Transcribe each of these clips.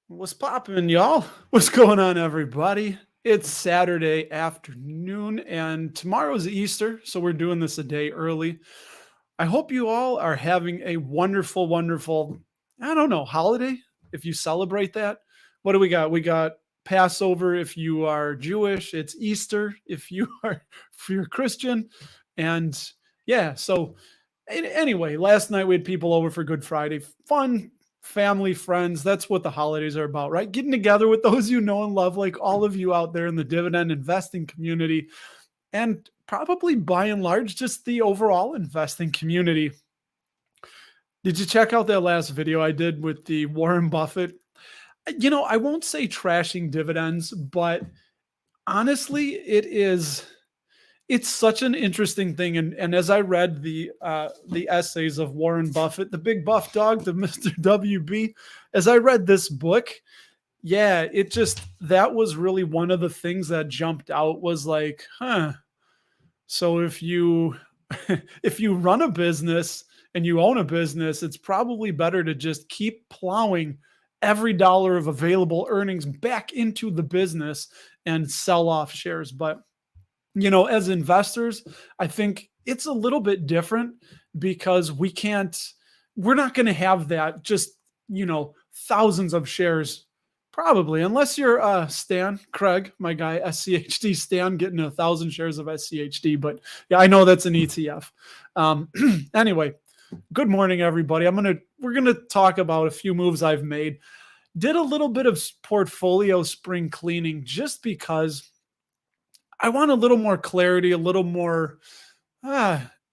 What's poppin', y'all? What's going on, everybody? It's Saturday afternoon, and tomorrow's Easter, so we're doing this a day early. I hope you all are having a wonderful, wonderful, I don't know, holiday, if you celebrate that. What do we got? We got Passover if you are Jewish, it's Easter if you are if you're Christian. And yeah, so anyway, last night we had people over for Good Friday. Fun, family, friends. That's what the holidays are about, right? Getting together with those you know and love, like all of you out there in the dividend investing community, and probably by and large, just the overall investing community. Did you check out that last video I did with the Warren Buffett? I won't say trashing dividends, but honestly, it's such an interesting thing. And as I read the essays of Warren Buffett, the big buff dog, the Mr. WB, as I read this book, yeah, that was really one of the things that jumped out was like, so if you if you run a business and you own a business, it's probably better to just keep plowing every dollar of available earnings back into the business and sell off shares. But as investors, I think it's a little bit different because we're not going to have that just, thousands of shares probably, unless you're Stan, Craig, my guy, SCHD Stan, getting 1,000 shares of SCHD. But yeah, I know that's an ETF. Anyway, good morning, everybody. We're going to talk about a few moves I've made. Did a little bit of portfolio spring cleaning just because I want a little more clarity, a little more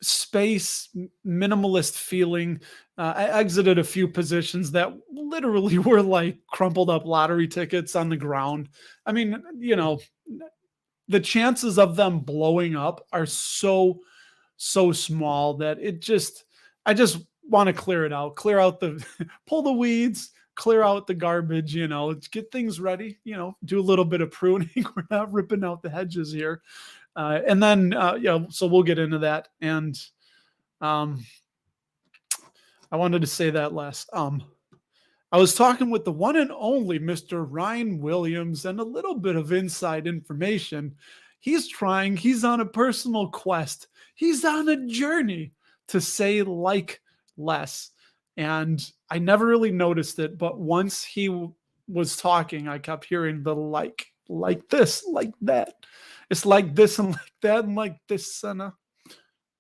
space, minimalist feeling. I exited a few positions that literally were like crumpled up lottery tickets on the ground. I mean, the chances of them blowing up are so small that I just want to clear it out, pull the weeds, clear out the garbage, get things ready, do a little bit of pruning. We're not ripping out the hedges here. And then, so we'll get into that. And I wanted to say that last. I was talking with the one and only Mr. Ryan Williams and a little bit of inside information. He's on a personal quest. He's on a journey to say like less. And I never really noticed it, but once he was talking, I kept hearing the like this, like that. It's like this and like that and like this. And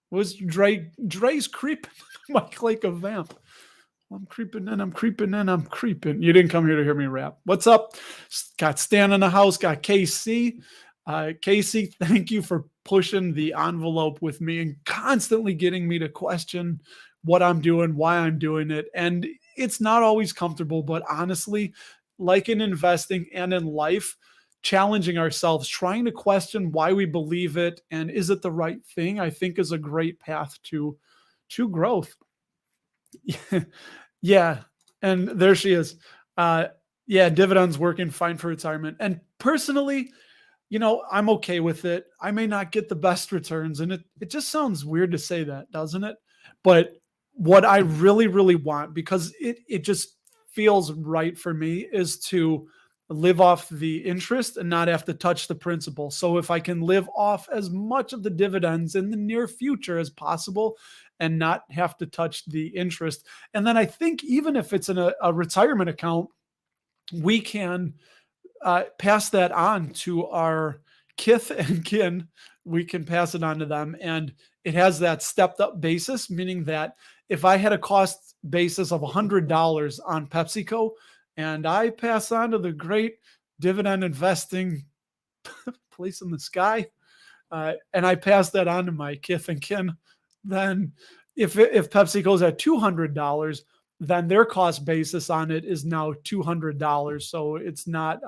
was Dre's creeping like a vamp. I'm creeping in, I'm creeping in, I'm creeping. You didn't come here to hear me rap. What's up? Got Stan in the house, got KC. Casey, thank you for pushing the envelope with me and constantly getting me to question what I'm doing, why I'm doing it. And it's not always comfortable, but honestly, like in investing and in life, challenging ourselves, trying to question why we believe it and is it the right thing, I think is a great path to growth. Yeah. And there she is. Yeah, dividends working fine for retirement. And personally, I'm okay with it. I may not get the best returns. And it just sounds weird to say that, doesn't it? But what I really, really want, because it just feels right for me, is to live off the interest and not have to touch the principal. So if I can live off as much of the dividends in the near future as possible and not have to touch the interest. And then I think even if it's in a retirement account, we can pass that on to our kith and kin. We can pass it on to them. And it has that stepped up basis, meaning that if I had a cost basis of $100 on PepsiCo and I pass on to the great dividend investing place in the sky, and I pass that on to my kith and kin, then if PepsiCo's at $200, then their cost basis on it is now $200. So it's not,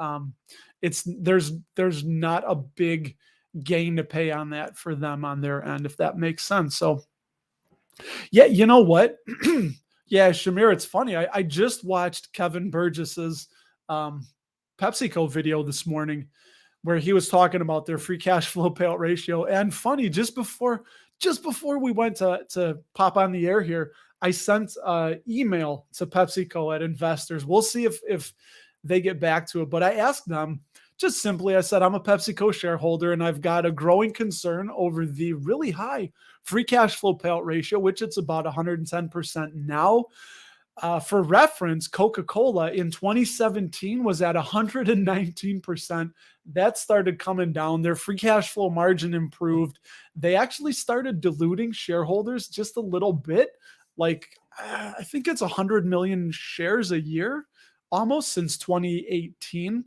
there's not a big gain to pay on that for them on their end, if that makes sense. So yeah, you know what? Yeah, Shamir, it's funny. I just watched Kevin Burgess's PepsiCo video this morning where he was talking about their free cash flow payout ratio. And funny, just before we went to pop on the air here, I sent an email to PepsiCo at investors. We'll see if they get back to it. But I asked them just simply, I said, I'm a PepsiCo shareholder and I've got a growing concern over the really high free cash flow payout ratio, which it's about 110% now. For reference, Coca-Cola in 2017 was at 119%. That started coming down. Their free cash flow margin improved. They actually started diluting shareholders just a little bit. Like, I think it's 100 million shares a year almost since 2018.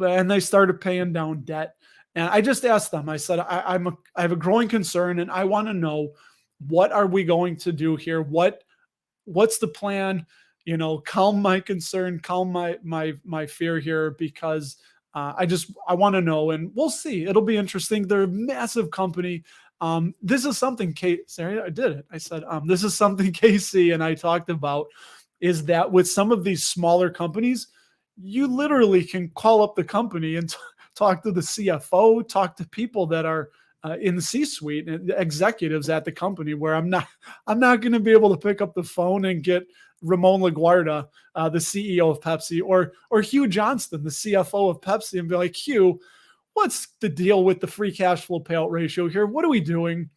And they started paying down debt. And I just asked them, I said, I have a growing concern and I want to know, what are we going to do here? What's the plan? Calm my concern, calm my fear here, because I want to know, and we'll see. It'll be interesting. They're a massive company. This is something Sorry, I did it. I said this is something Casey and I talked about, is that with some of these smaller companies, you literally can call up the company and talk to the CFO, talk to people that are in the C-suite and executives at the company, where I'm not going to be able to pick up the phone and get Ramon LaGuardia, the CEO of Pepsi, or Hugh Johnston, the CFO of Pepsi, and be like, Hugh, what's the deal with the free cash flow payout ratio here? What are we doing?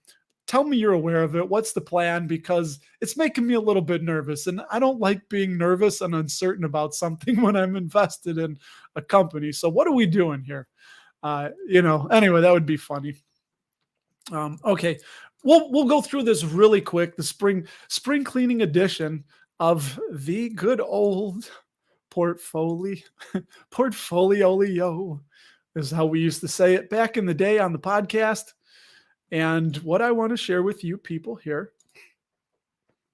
Tell me you're aware of it. What's the plan? Because it's making me a little bit nervous, and I don't like being nervous and uncertain about something when I'm invested in a company. So what are we doing here? Anyway, that would be funny. Okay, we'll go through this really quick. The spring cleaning edition of the good old portfolio is how we used to say it back in the day on the podcast. And what I want to share with you people here,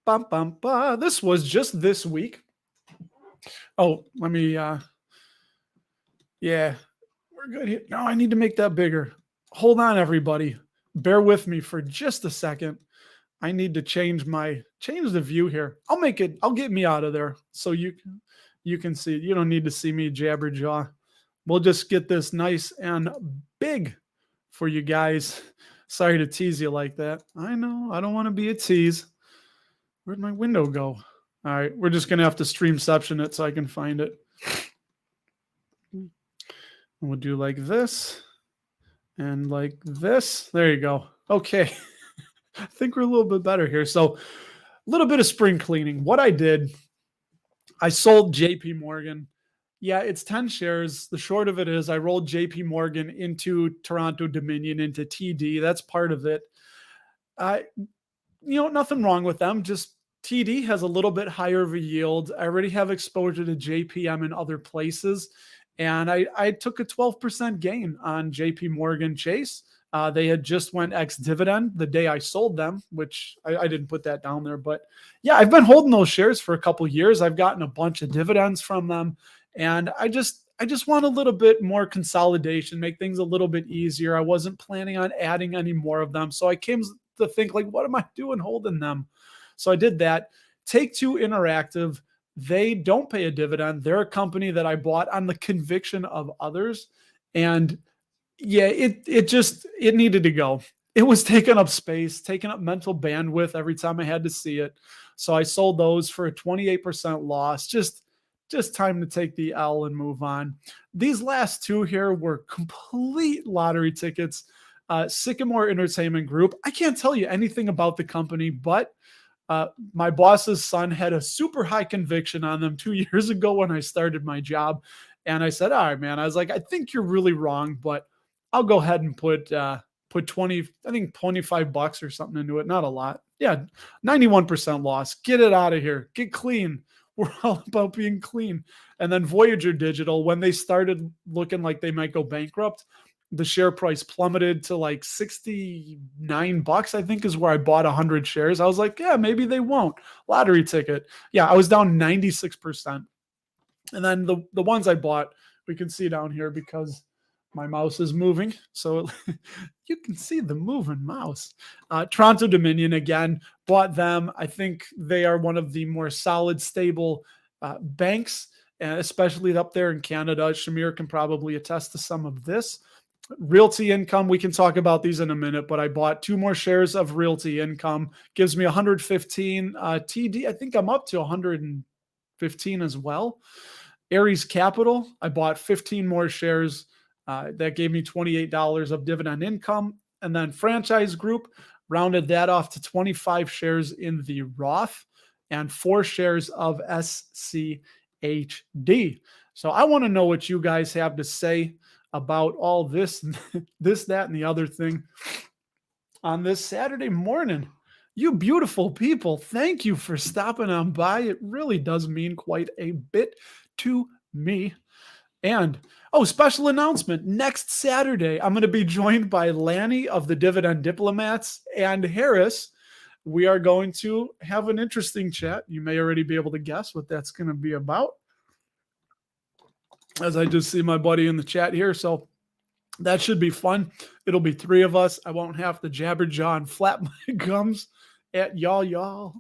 this was just this week. Oh, let me, yeah, we're good here. No, I need to make that bigger. Hold on, everybody. Bear with me for just a second. I need to change the view here. I'll get me out of there so you can see. You don't need to see me jabberjaw. We'll just get this nice and big for you guys. Sorry to tease you like that. I know, I don't want to be a tease. Where'd my window go? All right, we're just going to have to streamception it so I can find it. And we'll do like this and like this. There you go. Okay. I think we're a little bit better here. So a little bit of spring cleaning. What I did, I sold JP Morgan. Yeah, it's 10 shares. The short of it is I rolled JP Morgan into Toronto Dominion, into TD. That's part of it. Nothing wrong with them. Just TD has a little bit higher of a yield. I already have exposure to JPM in other places. And I took a 12% gain on JP Morgan Chase. They had just went ex-dividend the day I sold them, which I didn't put that down there. But yeah, I've been holding those shares for a couple of years. I've gotten a bunch of dividends from them. And I just want a little bit more consolidation, make things a little bit easier. I wasn't planning on adding any more of them. So I came to think, like, what am I doing holding them? So I did that. Take-Two Interactive, they don't pay a dividend. They're a company that I bought on the conviction of others. And yeah, it needed to go. It was taking up space, taking up mental bandwidth every time I had to see it. So I sold those for a 28% loss. Just time to take the L and move on. These last two here were complete lottery tickets. Sycamore Entertainment Group. I can't tell you anything about the company, but my boss's son had a super high conviction on them 2 years ago when I started my job. And I said, all right, man, I was like, I think you're really wrong, but I'll go ahead and put 20, I think $25 or something into it. Not a lot. Yeah. 91% loss. Get it out of here. Get clean. We're all about being clean. And then Voyager Digital, when they started looking like they might go bankrupt, the share price plummeted to like $69, I think, is where I bought 100 shares. I was like, yeah, maybe they won't. Lottery ticket. Yeah, I was down 96%. And then the ones I bought, we can see down here because my mouse is moving. So you can see the moving mouse. Toronto Dominion, again, bought them. I think they are one of the more solid, stable banks, especially up there in Canada. Shamir can probably attest to some of this. Realty Income, we can talk about these in a minute, but I bought 2 more shares of Realty Income. Gives me 115. TD, I think I'm up to 115 as well. Aries Capital, I bought 15 more shares. That gave me $28 of dividend income. And then Franchise Group rounded that off to 25 shares in the Roth and 4 shares of SCHD. So I want to know what you guys have to say about all this, this, that, and the other thing on this Saturday morning. You beautiful people, thank you for stopping on by. It really does mean quite a bit to me. And special announcement, next Saturday, I'm going to be joined by Lanny of the Dividend Diplomats and Harris. We are going to have an interesting chat. You may already be able to guess what that's going to be about, as I just see my buddy in the chat here. So that should be fun. It'll be 3 of us. I won't have to jabberjaw and flap my gums at y'all.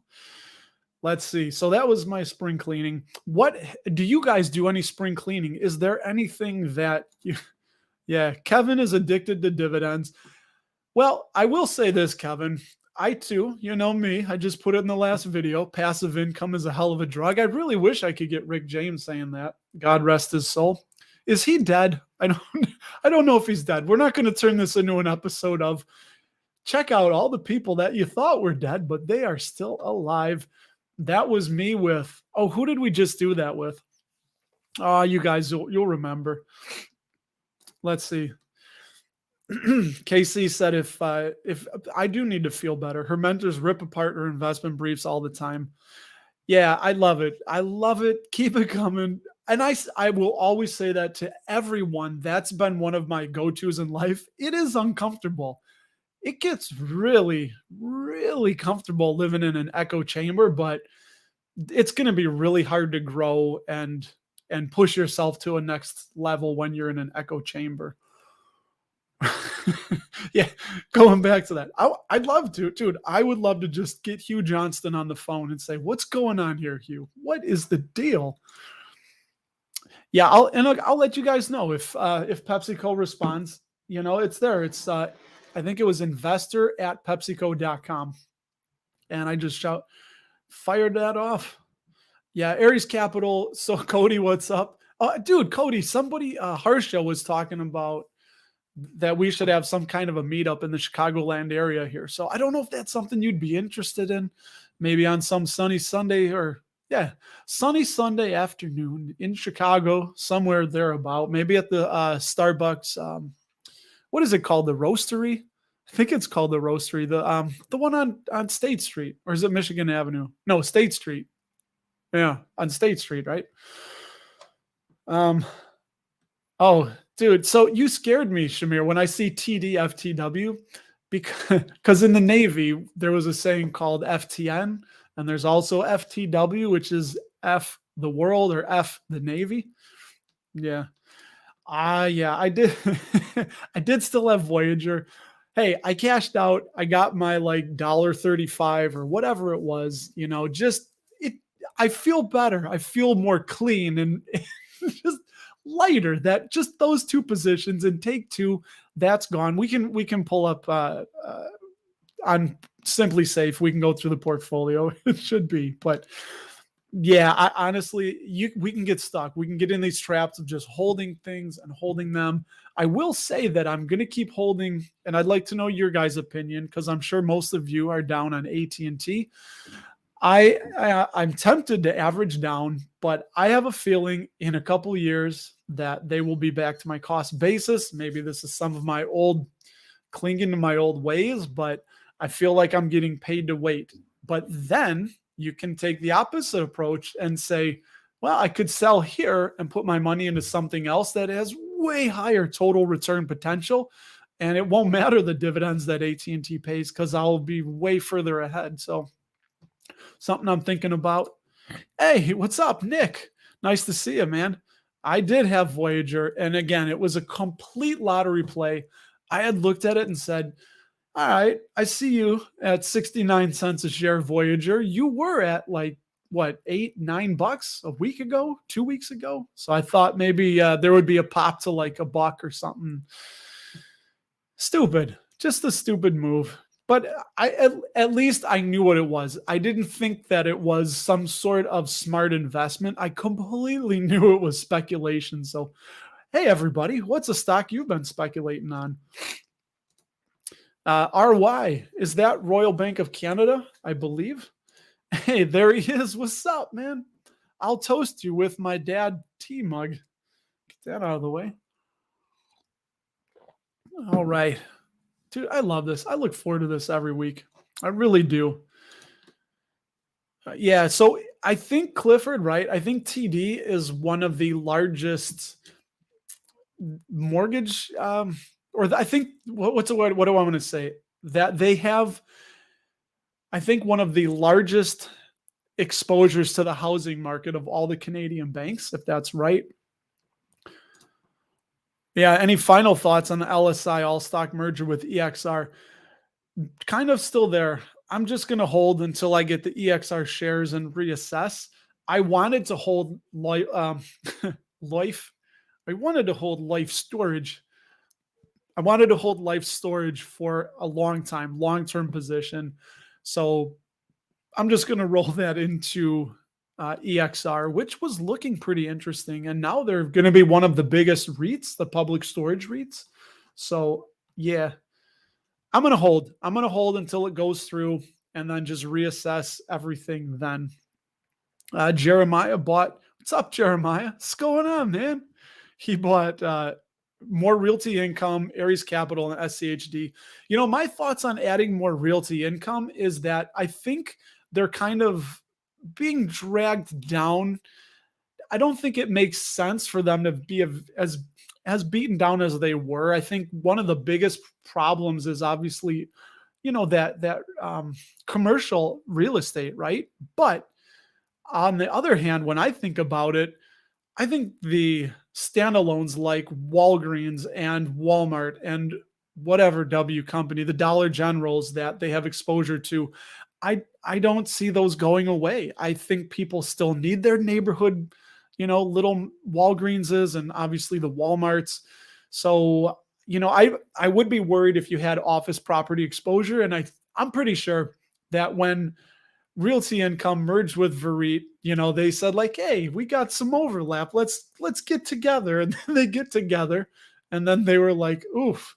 Let's see. So that was my spring cleaning. What do you guys do? Any spring cleaning? Is there anything that yeah, Kevin is addicted to dividends. Well, I will say this, Kevin. I too, you know me, I just put it in the last video. Passive income is a hell of a drug. I really wish I could get Rick James saying that. God rest his soul. Is he dead? I don't know if he's dead. We're not going to turn this into an episode of check out all the people that you thought were dead, but they are still alive. That was me with, who did we just do that with? You guys, you'll remember. Let's see. Casey said, if I do need to feel better, her mentors rip apart her investment briefs all the time. Yeah, I love it. I love it. Keep it coming. And I will always say that to everyone. That's been one of my go-tos in life. It is uncomfortable. It gets really, really comfortable living in an echo chamber, but it's going to be really hard to grow and push yourself to a next level when you're in an echo chamber. Yeah, going back to that. I'd love to, dude. I would love to just get Hugh Johnston on the phone and say, "What's going on here, Hugh? What is the deal?" Yeah, I'll let you guys know if PepsiCo responds. You know, it's there. It's I think it was investor@pepsico.com, and I just fired that off. Yeah, Aries Capital. So Cody, what's up? Dude, Cody, somebody Harsha was talking about that we should have some kind of a meetup in the Chicagoland area here. So I don't know if that's something you'd be interested in, maybe on some sunny Sunday sunny Sunday afternoon in Chicago, somewhere thereabout, maybe at the Starbucks. What is it called? The Roastery? I think it's called the Roastery. The one on State Street, or is it Michigan Avenue? No, State Street. Yeah, on State Street, right? Oh, dude, so you scared me, Shamir, when I see TDFTW, because in the Navy, there was a saying called FTN, and there's also FTW, which is F the world or F the Navy. Yeah. Yeah, I did. I did still have Voyager. Hey, I cashed out. I got my like $1.35 or whatever it was, I feel better. I feel more clean and just lighter. That just those 2 positions and take 2, that's gone. We can pull up on Simply Safe. We can go through the portfolio. It should be, but yeah, honestly, we can get stuck. We can get in these traps of just holding things and holding them. I will say that I'm going to keep holding, and I'd like to know your guys' opinion because I'm sure most of you are down on AT&T. I'm tempted to average down, but I have a feeling in a couple of years that they will be back to my cost basis. Maybe this is some of my clinging to my old ways, but I feel like I'm getting paid to wait. But then you can take the opposite approach and say, well, I could sell here and put my money into something else that has way higher total return potential. And it won't matter the dividends that AT&T pays because I'll be way further ahead. So something I'm thinking about. Hey, what's up, Nick? Nice to see you, man. I did have Voyager. And again, it was a complete lottery play. I had looked at it and said, all right, I see you at 69 cents a share Voyager. You were at like, what, $8-9 a week ago, 2 weeks ago. So I thought maybe there would be a pop to like $1 or something. Stupid. Just a stupid move. But at least I knew what it was. I didn't think that it was some sort of smart investment. I completely knew it was speculation. So, hey, everybody, what's a stock you've been speculating on? RY, is that Royal Bank of Canada? I believe. Hey, there he is. What's up, man? I'll toast you with my dad tea mug. Get that out of the way. All right. Dude, I love this. I look forward to this every week. I really do. Yeah, so I think Clifford, right? I think TD is one of the largest mortgage, I think what's the word? What do I want to say? That they have, I think, one of the largest exposures to the housing market of all the Canadian banks, if that's right. Yeah. Any final thoughts on the LSI all stock merger with EXR? Kind of still there. I'm just going to hold until I get the EXR shares and reassess. I wanted to hold life. I wanted to hold life storage. I wanted to hold life storage for a long time, long-term position. So I'm just going to roll that into EXR, which was looking pretty interesting. And now they're going to be one of the biggest REITs, the public storage REITs. So yeah, I'm going to hold. I'm going to hold until it goes through and then just reassess everything then. Jeremiah bought, what's up, Jeremiah? What's going on, man? He bought more realty income, Aries Capital, and SCHD. You know, my thoughts on adding more realty income is that I think they're kind of being dragged down. I don't think it makes sense for them to be as beaten down as they were. I think one of the biggest problems is obviously, you know, that commercial real estate, right? But on the other hand, when I think about it, I think the standalones like Walgreens and Walmart and whatever W company, the Dollar Generals that they have exposure to, I don't see those going away. I think people still need their neighborhood, you know, little Walgreenses and obviously the Walmarts. So, you know, I would be worried if you had office property exposure, and I'm pretty sure that when Realty Income merged with Verit, you know, they said like, "Hey, we got some overlap. Let's get together." And then they get together, and then they were like, "Oof,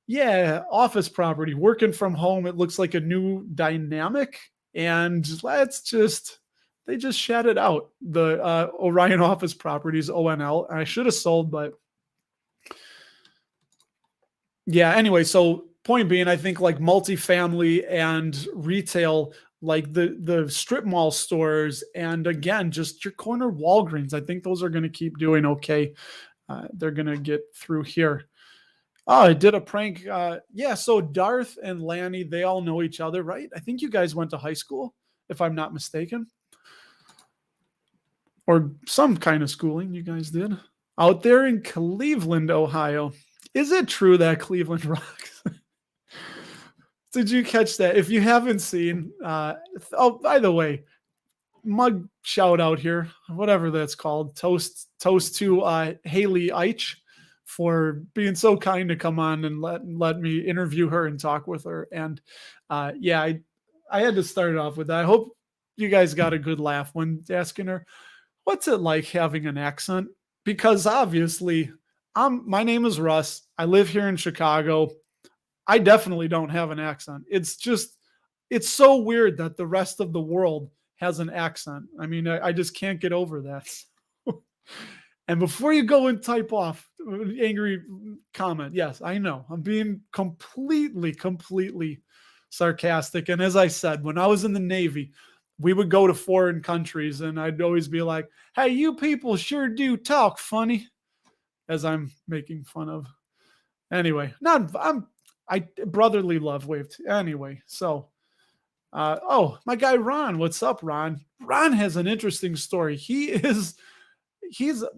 yeah, office property, working from home. It looks like a new dynamic." And they just shat it out. The Orion Office Properties (ONL). I should have sold, but yeah. Anyway, so point being, I think like multifamily and retail, like the strip mall stores, and again, just your corner Walgreens. I think those are going to keep doing okay. They're going to get through here. Oh, I did a prank. Yeah, so Darth and Lanny, they all know each other, right? I think you guys went to high school, if I'm not mistaken, or some kind of schooling you guys did out there in Cleveland, Ohio. Is it true that Cleveland rocks? Did you catch that? If you haven't seen, oh, by the way, mug shout out here, whatever that's called. Toast to Haley Eich for being so kind to come on and let me interview her and talk with her. And yeah, I had to start it off with that. I hope you guys got a good laugh when asking her, what's it like having an accent? Because obviously, my name is Russ. I live here in Chicago. I definitely don't have an accent. It's so weird that the rest of the world has an accent. I mean, I just can't get over that. And before you go and type off angry comment, yes, I know I'm being completely sarcastic. And as I said, when I was in the Navy, we would go to foreign countries and I'd always be like, "Hey, you people sure do talk funny," as I'm making fun of. Anyway, I brotherly love waved. Anyway, so oh, my guy Ron, what's up, Ron? Ron has an interesting story. He's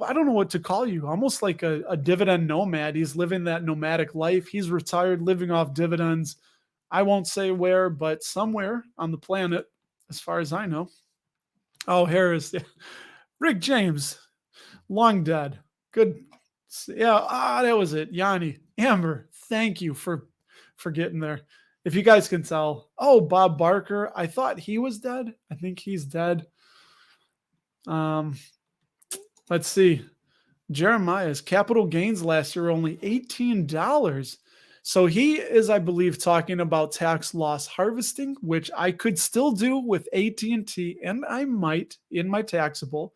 I don't know what to call you, almost like a dividend nomad. He's living that nomadic life. He's retired, living off dividends. I won't say where, but somewhere on the planet, as far as I know. Oh, Harris, yeah. Rick James, long dead. Good. Yeah, that was it. Yanni, Amber, thank you for getting there. if you guys can tell. Oh, Bob Barker. I thought he was dead. I think he's dead. Um, let's see. Jeremiah's capital gains last year were only $18. So he is, I believe, talking about tax loss harvesting, which I could still do with AT&T, and I might in my taxable,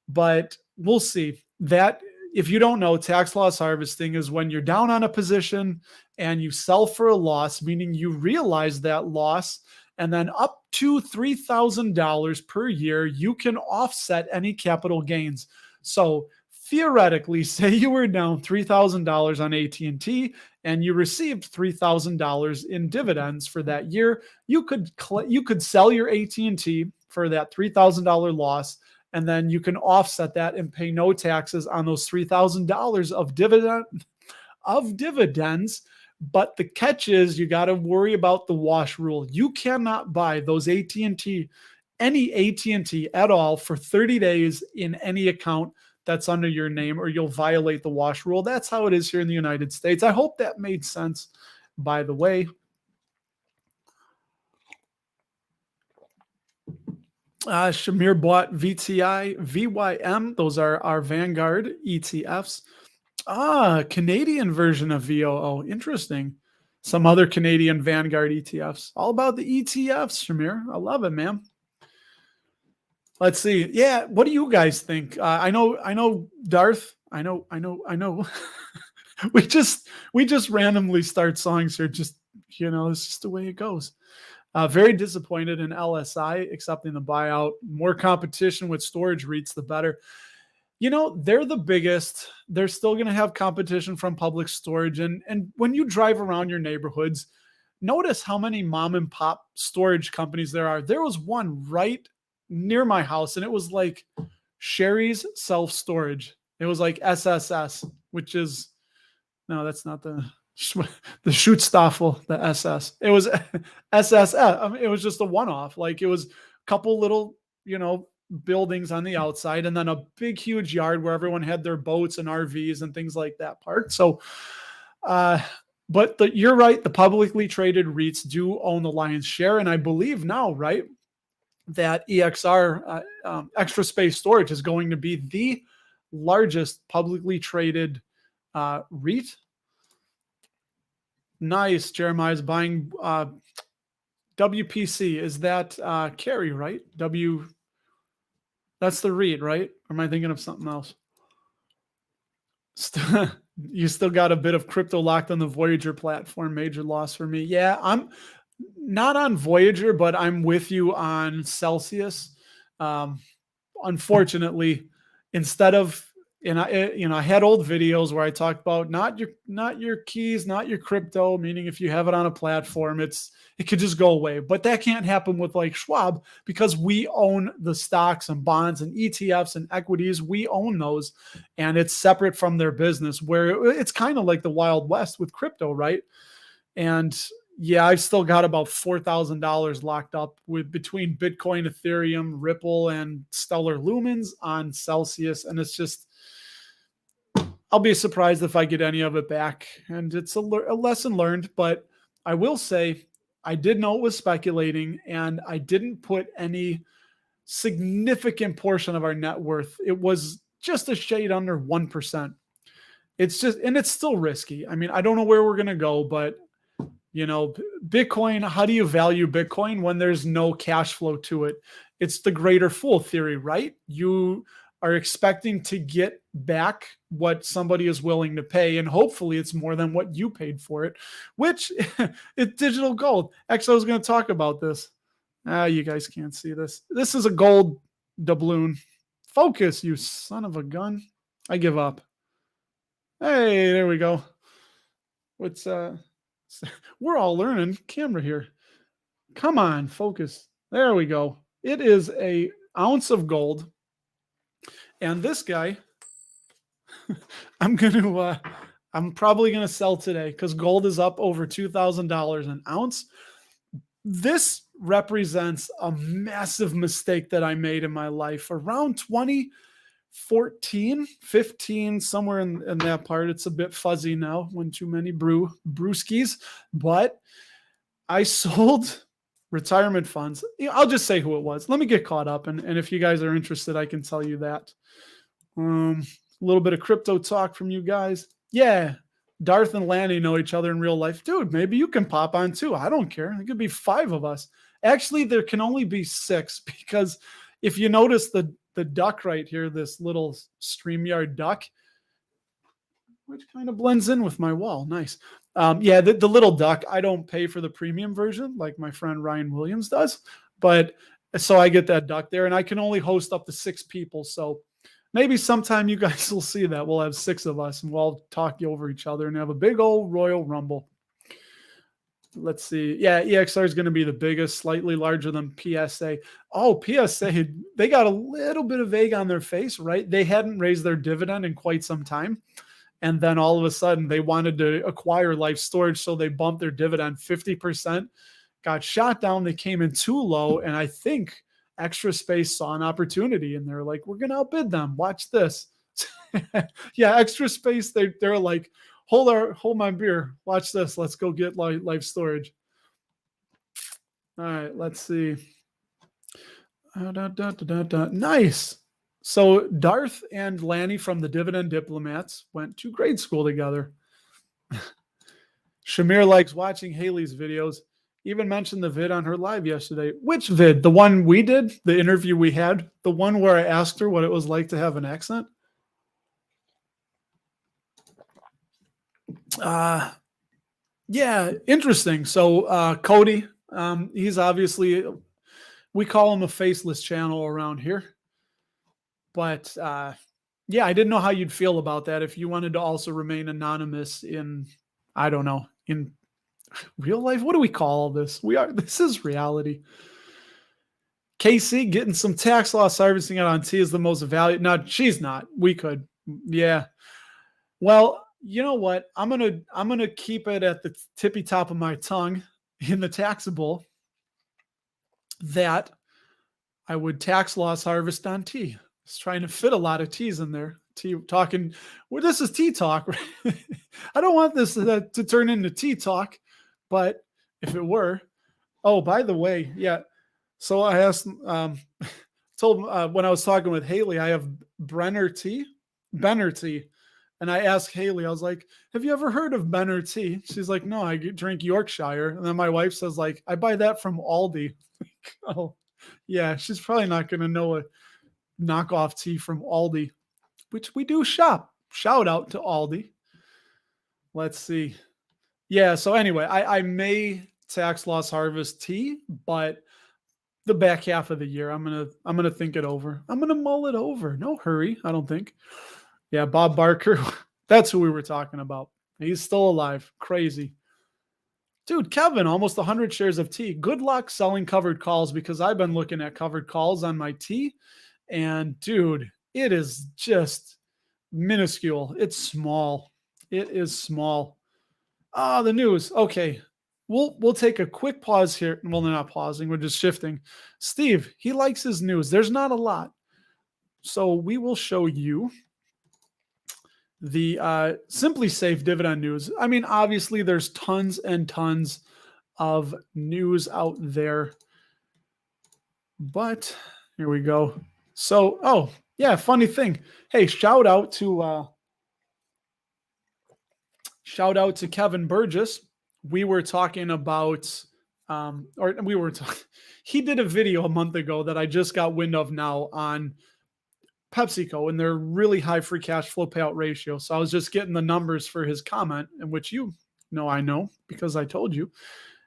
but we'll see. That, if you don't know, tax loss harvesting is when you're down on a position and you sell for a loss, meaning you realize that loss, and then up to $3,000 per year, you can offset any capital gains. So theoretically, say you were down $3,000 on AT&T and you received $3,000 in dividends for that year, you could sell your AT&T for that $3,000 loss, and then you can offset that and pay no taxes on those $3,000 of dividends. But the catch is, you got to worry about the wash rule. You cannot buy those AT&T, any AT&T at all, for 30 days in any account that's under your name, or you'll violate the wash rule. That's how it is here in the United States. I hope that made sense, by the way. Shamir bought VTI, VYM. Those are our Vanguard ETFs. Canadian version of VOO. Interesting. Some other Canadian Vanguard ETFs. All about the ETFs, Shamir. I love it, man. Let's see. Yeah, what do you guys think? I know, Darth. I know. we just randomly start songs here. Just, it's just the way it goes. Very disappointed in LSI accepting the buyout. More competition with storage REITs, the better. They're the biggest. They're still going to have competition from Public Storage. And when you drive around your neighborhoods, notice how many mom and pop storage companies there are. There was one right near my house, and it was like Sherry's Self-Storage. It was like SSS, which is, no, that's not the Schutzstaffel, the SS. It was SSS. It was just a one-off. Like, it was a couple little, buildings on the outside, and then a big, huge yard where everyone had their boats and RVs and things like that parked. So, but you're right. The publicly traded REITs do own the lion's share. And I believe now, right, that EXR, Extra Space Storage, is going to be the largest publicly traded REIT. Nice. Jeremiah's buying WPC. Is that Carry, right? That's the REIT, right? Or am I thinking of something else? You still got a bit of crypto locked on the Voyager platform. Major loss for me. Yeah, I'm not on Voyager, but I'm with you on Celsius. Unfortunately, instead of, I had old videos where I talked about not your keys, not your crypto, meaning if you have it on a platform, it could just go away. But that can't happen with like Schwab, because we own the stocks and bonds and ETFs and equities. We own those, and it's separate from their business, where it's kind of like the Wild West with crypto, right? And yeah, I've still got about $4,000 locked up between Bitcoin, Ethereum, Ripple, and Stellar Lumens on Celsius. And it's just, I'll be surprised if I get any of it back. And it's a lesson learned, but I will say I did know it was speculating, and I didn't put any significant portion of our net worth. It was just a shade under 1%. And it's still risky. I mean, I don't know where we're going to go, but Bitcoin, how do you value Bitcoin when there's no cash flow to it? It's the greater fool theory, right? You are expecting to get back what somebody is willing to pay, and hopefully it's more than what you paid for it, which it's digital gold. Actually, I was going to talk about this. You guys can't see this. This is a gold doubloon. Focus, you son of a gun. I give up. Hey, there we go. We're all learning camera here. Come on, focus. There we go. It is an ounce of gold. And this guy, I'm probably going to sell today, because gold is up over $2,000 an ounce. This represents a massive mistake that I made in my life around 2014, 15, somewhere in that part. It's a bit fuzzy now, one too many brewskis, but I sold retirement funds. I'll just say who it was. Let me get caught up. And if you guys are interested, I can tell you that. A little bit of crypto talk from you guys. Yeah. Darth and Lanny know each other in real life. Dude, maybe you can pop on too. I don't care. It could be 5 of us. Actually, there can only be 6 because if you notice the duck right here, this little StreamYard duck, which kind of blends in with my wall. Nice. Yeah, the little duck, I don't pay for the premium version like my friend Ryan Williams does. But so I get that duck there and I can only host up to 6 people. So maybe sometime you guys will see that. We'll have 6 of us and we'll all talk over each other and have a big old Royal Rumble. Let's see. Yeah, EXR is going to be the biggest, slightly larger than PSA. Oh, PSA, they got a little bit of egg on their face, right? They hadn't raised their dividend in quite some time. And then all of a sudden they wanted to acquire Life Storage. So they bumped their dividend 50%, got shot down. They came in too low. And I think Extra Space saw an opportunity and they're like, we're going to outbid them. Watch this. Yeah, Extra Space, they're like, hold my beer. Watch this. Let's go get Life Storage. All right, let's see. Nice. So Darth and Lanny from the Dividend Diplomats went to grade school together. Shamir likes watching Haley's videos. Even mentioned the vid on her live yesterday. Which vid? The one we did? The interview we had? The one where I asked her what it was like to have an accent? Yeah, interesting. So Cody, he's obviously, we call him a faceless channel around here. But yeah, I didn't know how you'd feel about that if you wanted to also remain anonymous in, I don't know, in real life. What do we call this? This is reality. Casey getting some tax loss harvesting out on T is the most valuable. No, she's not. We could. Yeah. Well, you know what? I'm gonna keep it at the tippy top of my tongue in the taxable that I would tax loss harvest on T. It's trying to fit a lot of T's in there. T talking. Well, this is T talk. I don't want this to turn into T talk, but if it were, oh, by the way, yeah. So I asked, told when I was talking with Haley, I have Benner tea, and I asked Haley, I was like, "Have you ever heard of Benner tea?" She's like, "No, I drink Yorkshire." And then my wife says, "Like, I buy that from Aldi." Oh, yeah, she's probably not going to know a knockoff tea from Aldi, which we do shop. Shout out to Aldi. Let's see. Yeah. So anyway, I may tax loss harvest tea, but the back half of the year, I'm gonna think it over. I'm gonna mull it over. No hurry. I don't think. Yeah, Bob Barker. That's who we were talking about. He's still alive. Crazy. Dude, Kevin, almost 100 shares of tea. Good luck selling covered calls because I've been looking at covered calls on my tea. And dude, it is just minuscule. It's small. It is small. Ah, the news. Okay. We'll take a quick pause here. Well, they're not pausing. We're just shifting. Steve, he likes his news. There's not a lot. So we will show you the Simply Safe dividend news. I mean, obviously, there's tons and tons of news out there. But here we go. So, oh, yeah, funny thing. Hey, shout out to Kevin Burgess. We were talking about, he did a video a month ago that I just got wind of now on PepsiCo and their really high free cash flow payout ratio. So I was just getting the numbers for his comment, in which you know I know because I told you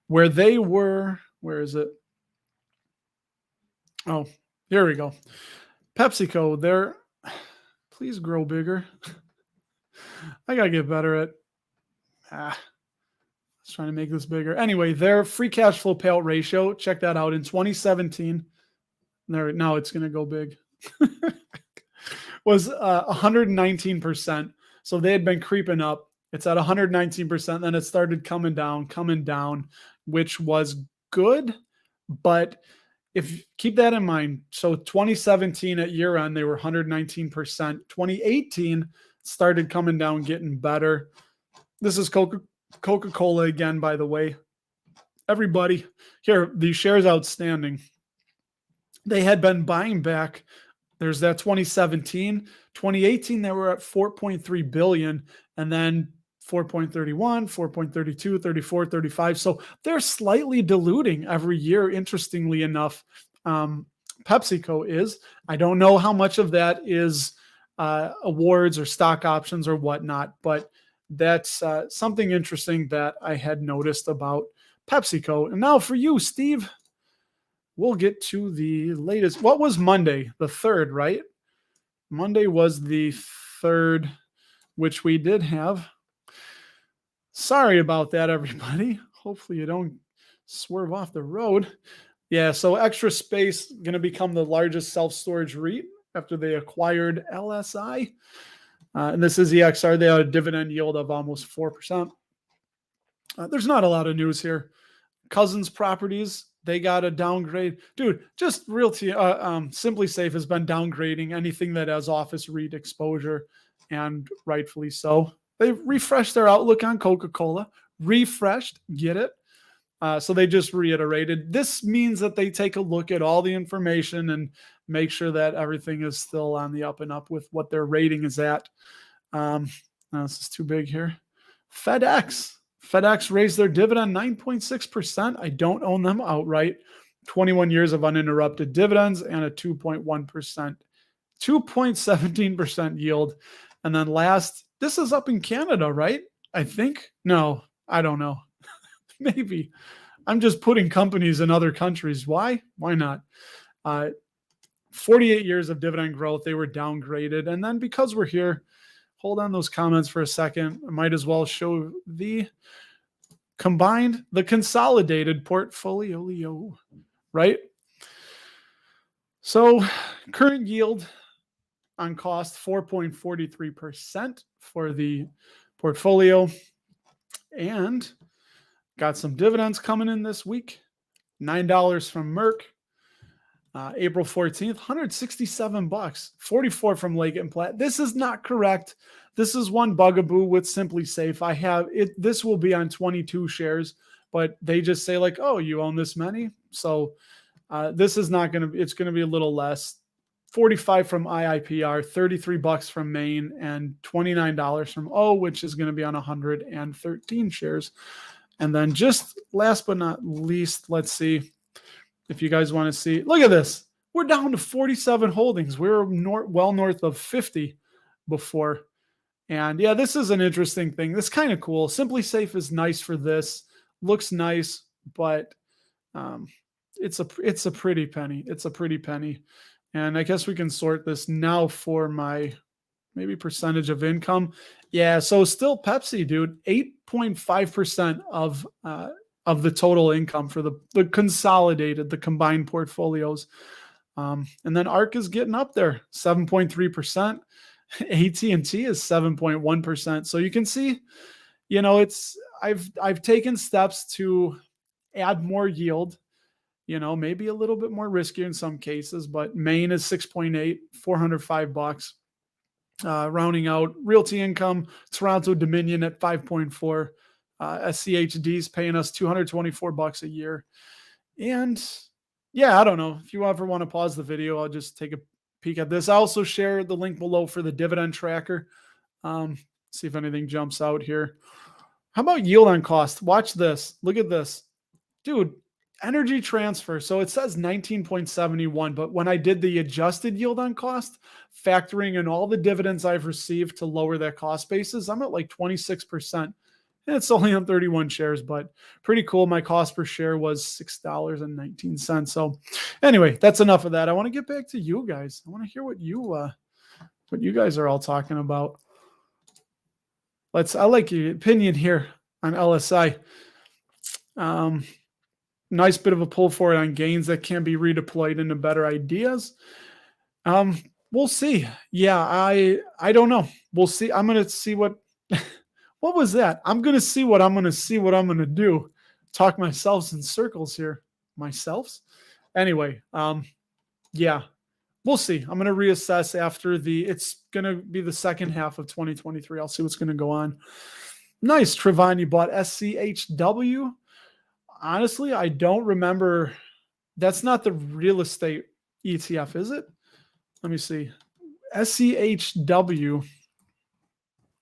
where they were. Where is it? Oh, here we go. PepsiCo, they're please grow bigger. I gotta get better at trying to make this bigger. Anyway, their free cash flow payout ratio, check that out in 2017. There, now it's gonna go big. Was 119%. So they had been creeping up. It's at 119%. Then it started coming down, which was good. But if keep that in mind, so 2017 at year end, they were 119%. 2018 started coming down, getting better. This is Coca-Cola again, by the way. everybody here, the shares outstanding, they had been buying back. There's that 2017, 2018, they were at 4.3 billion, and then 4.31, 4.32, 34, 35. So they're slightly diluting every year, interestingly enough. PepsiCo is. I don't know how much of that is awards or stock options or whatnot, but that's something interesting that I had noticed about PepsiCo. And now for you, Steve, we'll get to the latest. What was Monday? The 3rd, right? Monday was the 3rd, which we did have. Sorry about that, everybody. Hopefully you don't swerve off the road. Yeah, so Extra Space going to become the largest self-storage REIT after they acquired LSI. And this is EXR. They had a dividend yield of almost 4%. There's not a lot of news here. Cousins Properties, they got a downgrade. Dude, just Realty, Simply Safe has been downgrading anything that has office REIT exposure, and rightfully so. They refreshed their outlook on Coca-Cola. Refreshed, get it? So they just reiterated. This means that they take a look at all the information and make sure that everything is still on the up and up with what their rating is at. This is too big here. FedEx raised their dividend 9.6%. I don't own them outright. 21 years of uninterrupted dividends and a 2.17% yield. And then last, this is up in Canada, right? I think. No, I don't know. Maybe. I'm just putting companies in other countries. Why? Why not? 48 years of dividend growth. They were downgraded. And then because we're here, hold on those comments for a second. I might as well show the consolidated portfolio, right? So current yield on cost, 4.43% for the portfolio. And got some dividends coming in this week. $9 from Merck. April 14th, $167, 44 from Lake and Platte. This is not correct. This is one bugaboo with Simply Safe. I have it. This will be on 22 shares, but they just say like, oh, you own this many. So this is not going to be, it's going to be a little less. 45 from IIPR, $33 from Maine, and $29 from O, which is going to be on 113 shares. And then just last but not least, let's see if you guys want to see. Look at this. We're down to 47 holdings. We were well north of 50 before. And yeah, this is an interesting thing. This is kind of cool. Simply Safe is nice for this. Looks nice, but it's a pretty penny. It's a pretty penny. And I guess we can sort this now for my maybe percentage of income. Yeah, so still Pepsi, dude, 8.5% of the total income for the consolidated, the combined portfolios. And then ARC is getting up there, 7.3%. AT&T is 7.1%. So you can see, you know, I've taken steps to add more yield, you know, maybe a little bit more risky in some cases, but Maine is 6.8, $405. Rounding out Realty Income, Toronto Dominion at 5.4. SCHD is paying us $224 a year. And yeah, I don't know. If you ever want to pause the video, I'll just take a peek at this. I also share the link below for the dividend tracker. See if anything jumps out here. How about yield on cost? Watch this. Look at this. Dude, Energy Transfer. So it says 19.71, but when I did the adjusted yield on cost, factoring in all the dividends I've received to lower that cost basis, I'm at like 26%. And it's only on 31 shares, but pretty cool. My cost per share was $6.19. So anyway, that's enough of that. I want to get back to you guys. I want to hear what you guys are all talking about. I like your opinion here on LSI. Nice bit of a pull forward on gains that can be redeployed into better ideas. We'll see. Yeah, I don't know. We'll see. I'm going to see what what was that? I'm going to see what I'm going to do. Talk myself in circles here. Myself? Anyway, yeah, we'll see. I'm going to reassess after it's going to be the second half of 2023. I'll see what's going to go on. Nice. Trevon, you bought SCHW. Honestly, I don't remember. That's not the real estate ETF, is it? Let me see. SCHW.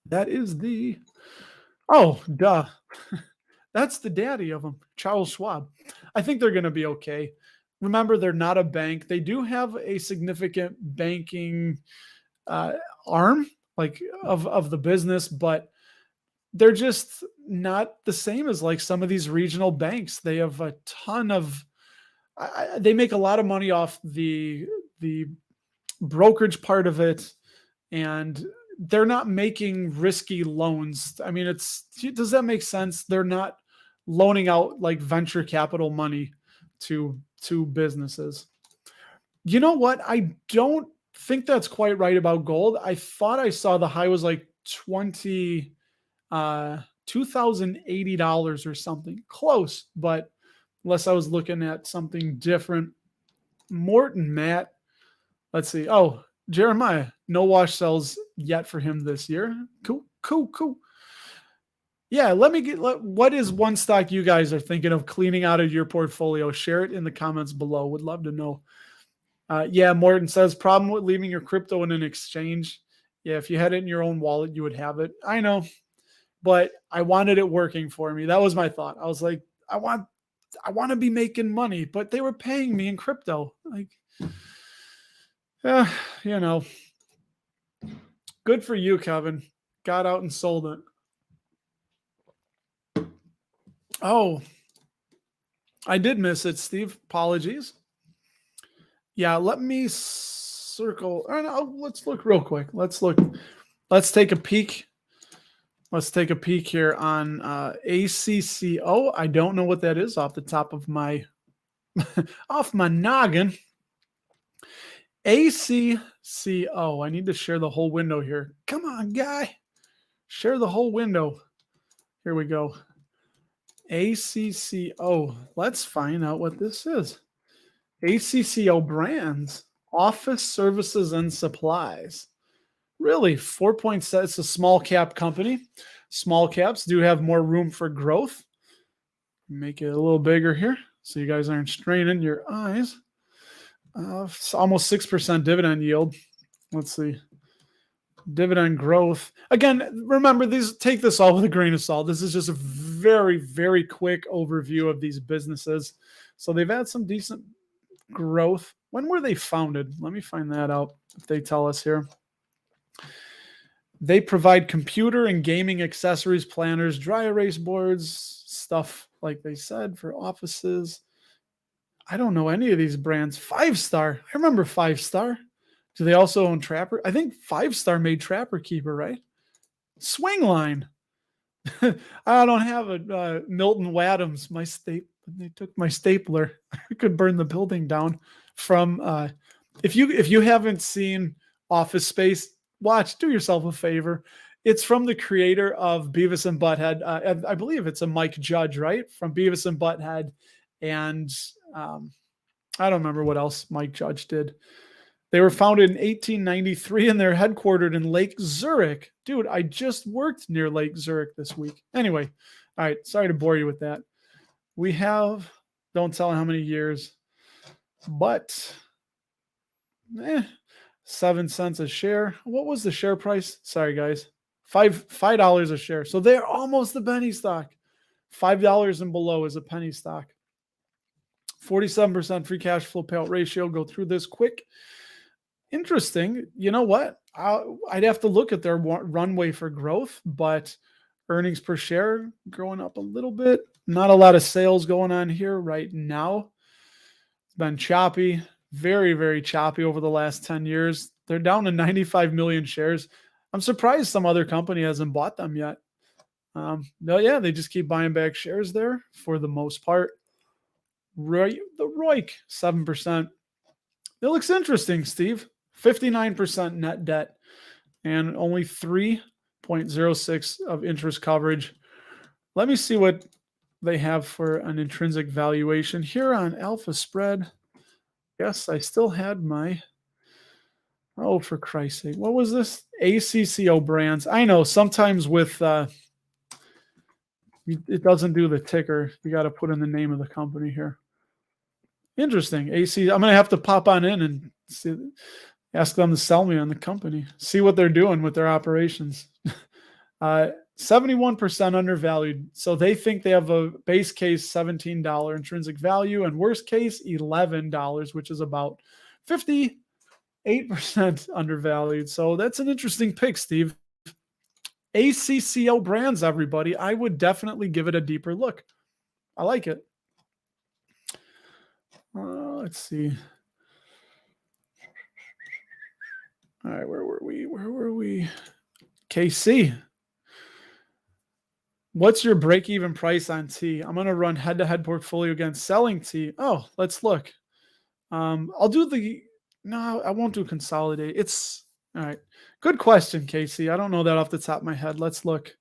That is the. Oh, duh. That's the daddy of them, Charles Schwab. I think they're going to be okay. Remember, they're not a bank. They do have a significant banking uh, arm, like of the business, but they're just not the same as like some of these regional banks. They have a ton of. They make a lot of money off the brokerage part of it, and they're not making risky loans. I mean, does that make sense? They're not loaning out like venture capital money to businesses. You know what? I don't think that's quite right about gold. I thought I saw the high was like 2,080 or something. Close, but unless I was looking at something different. Morton Matt, let's see. Oh, Jeremiah, no wash sells yet for him this year. Cool. Yeah, what is one stock you guys are thinking of cleaning out of your portfolio? Share it in the comments below. Would love to know. Yeah, Morton says, problem with leaving your crypto in an exchange. Yeah, if you had it in your own wallet, you would have it. I know, but I wanted it working for me. That was my thought. I was like, I want to be making money, but they were paying me in crypto. Like, you know, good for you, Kevin. Got out and sold it. Oh, I did miss it, Steve. Apologies. Yeah, let me circle. No, let's look real quick. Let's look. Let's take a peek. Let's take a peek here on ACCO. I don't know what that is off the top of my off my noggin. ACCO. I need to share the whole window here. Come on, guy. Share the whole window. Here we go. ACCO. Let's find out what this is. ACCO brands, office services and supplies. Really, 4.7. It's a small cap company. Small caps do have more room for growth. Make it a little bigger here so you guys aren't straining your eyes. It's almost 6% dividend yield. Let's see. Dividend growth. Again, remember, take this all with a grain of salt. This is just a very, very quick overview of these businesses. So they've had some decent growth. When were they founded? Let me find that out if they tell us here. They provide computer and gaming accessories, planners, dry erase boards, stuff like they said for offices. I don't know any of these brands. 5-Star. I remember 5-Star. Do they also own Trapper? I think 5-Star made Trapper Keeper, right? Swingline. I don't have a Milton Wadhams. They took my stapler. I could burn the building down. From if you haven't seen Office Space, do yourself a favor. It's from the creator of Beavis and Butthead. I believe it's a Mike Judge, right? From Beavis and Butthead, and I don't remember what else Mike Judge did. They were founded in 1893 and they're headquartered in Lake Zurich. Dude, I just worked near Lake Zurich this week. Anyway, all right, sorry to bore you with that. We have, don't tell how many years, but 7 cents a share. What was the share price? Sorry, guys. $5 a share. So they're almost the penny stock. $5 and below is a penny stock. 47% free cash flow payout ratio. Go through this quick. Interesting. You know what? I'd have to look at their runway for growth, but earnings per share growing up a little bit. Not a lot of sales going on here right now. It's been choppy, very, very choppy over the last 10 years. They're down to 95 million shares. I'm surprised some other company hasn't bought them yet. No, yeah, they just keep buying back shares there for the most part. The ROIC, 7%. It looks interesting, Steve. 59% net debt and only 3.06 of interest coverage. Let me see what they have for an intrinsic valuation here on Alpha Spread. Yes, I still had my, oh, for Christ's sake, what was this? ACCO brands. I know sometimes with It doesn't do the ticker. You got to put in the name of the company here. Interesting. AC. I'm gonna have to pop on in and see, ask them to sell me on the company. See what they're doing with their operations. 71% undervalued. So they think they have a base case $17 intrinsic value and worst case $11, which is about 58% undervalued. So that's an interesting pick, Steve. ACCO Brands, everybody. I would definitely give it a deeper look. I like it. Let's see. All right, where were we? KC. What's your break-even price on T? I'm going to run head-to-head portfolio against selling T. Oh, let's look. I'll do no, I won't do consolidate. It's all right. Good question, Casey. I don't know that off the top of my head. Let's look.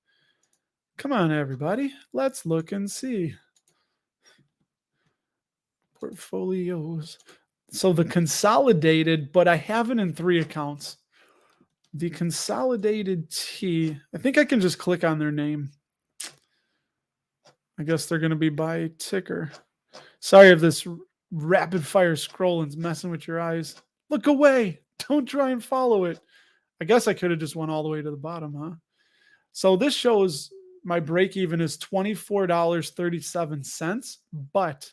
Come on, everybody. Let's look and see. Portfolios. So the consolidated, but I have it in 3 accounts. The consolidated T, I think I can just click on their name. I guess they're going to be by ticker. Sorry if this rapid fire scrolling's messing with your eyes. Look away. Don't try and follow it. I guess I could have just went all the way to the bottom, huh? So this shows my break even is $24.37, but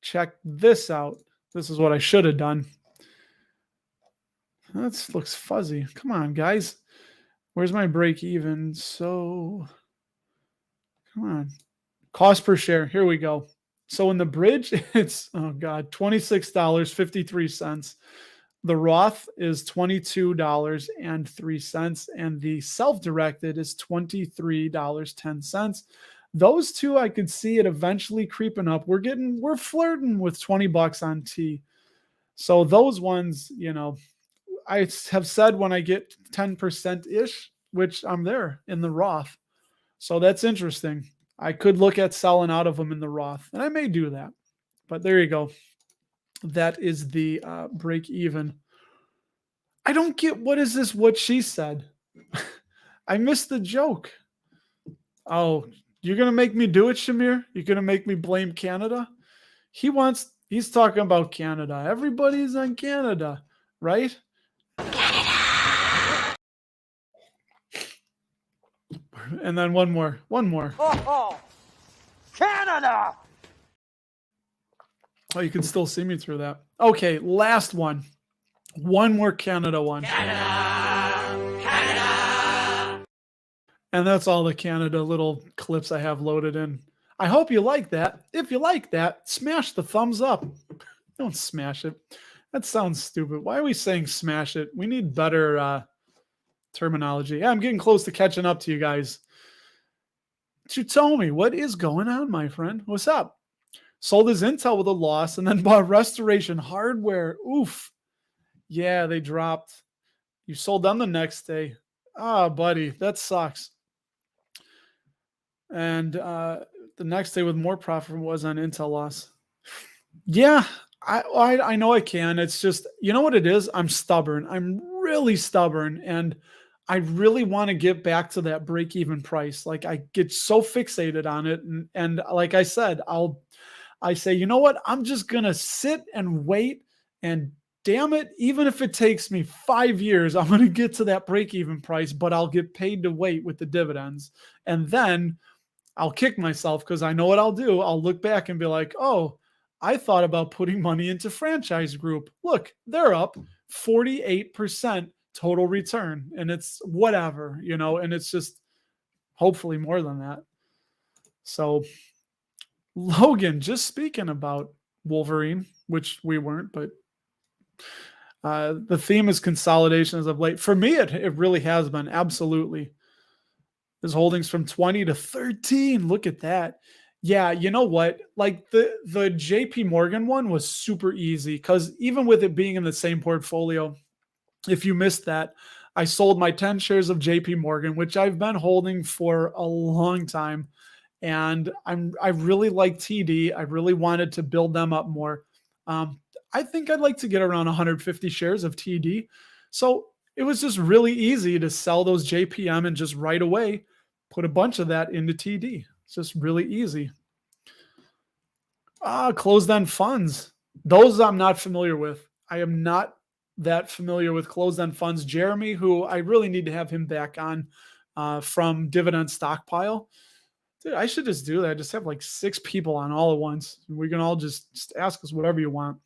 check this out. This is what I should have done. That looks fuzzy. Come on, guys. Where's my break even? So, come on. Cost per share. Here we go. So in the bridge, it's, oh God, $26.53. The Roth is $22.03. And the self-directed is $23.10. Those two, I could see it eventually creeping up. We're flirting with $20 on T. So those ones, you know, I have said when I get 10%-ish, which I'm there in the Roth. So that's interesting. I could look at selling out of them in the Roth, and I may do that. But there you go. That is the break even. I don't get, what is this, what she said? I missed the joke. Oh, you're going to make me do it, Shamir? You're going to make me blame Canada? He's talking about Canada. Everybody's on Canada, right? Canada. And then one more. Oh, Canada. Oh, you can still see me through that. Okay, last one. One more Canada one. Canada. And that's all the Canada little clips I have loaded in. I hope you like that. If you like that, smash the thumbs up. Don't smash it. That sounds stupid. Why are we saying smash it? We need better terminology. Yeah, I'm getting close to catching up to you guys. Chutomi, what is going on, my friend? What's up? Sold his Intel with a loss and then bought Restoration Hardware. Oof. Yeah, they dropped. You sold them the next day. Ah, buddy, that sucks. And the next day with more profit was on Intel loss. Yeah, I know I can. It's just, you know what it is? I'm stubborn. I'm really stubborn. And I really want to get back to that break-even price. Like, I get so fixated on it. And like I said, I say, you know what? I'm just going to sit and wait, and damn it, even if it takes me 5 years, I'm going to get to that break-even price, but I'll get paid to wait with the dividends. And then I'll kick myself because I know what I'll do. I'll look back and be like, oh, I thought about putting money into Franchise Group. Look, they're up 48% total return, and it's whatever, you know, and it's just hopefully more than that. So Logan, just speaking about Wolverine, which we weren't, but the theme is consolidation as of late. For me, it really has been, absolutely. His holdings from 20 to 13. Look at that. Yeah, you know what? Like the JP Morgan one was super easy because even with it being in the same portfolio, if you missed that, I sold my 10 shares of JP Morgan, which I've been holding for a long time. And I really like TD. I really wanted to build them up more. I think I'd like to get around 150 shares of TD. So it was just really easy to sell those JPM and just right away put a bunch of that into TD. It's just really easy. Closed-end funds. Those I'm not familiar with. I am not that familiar with closed-end funds. Jeremy, who I really need to have him back on from Dividend Stockpile. Dude, I should just do that. Just have like 6 people on all at once. We can all just ask us whatever you want.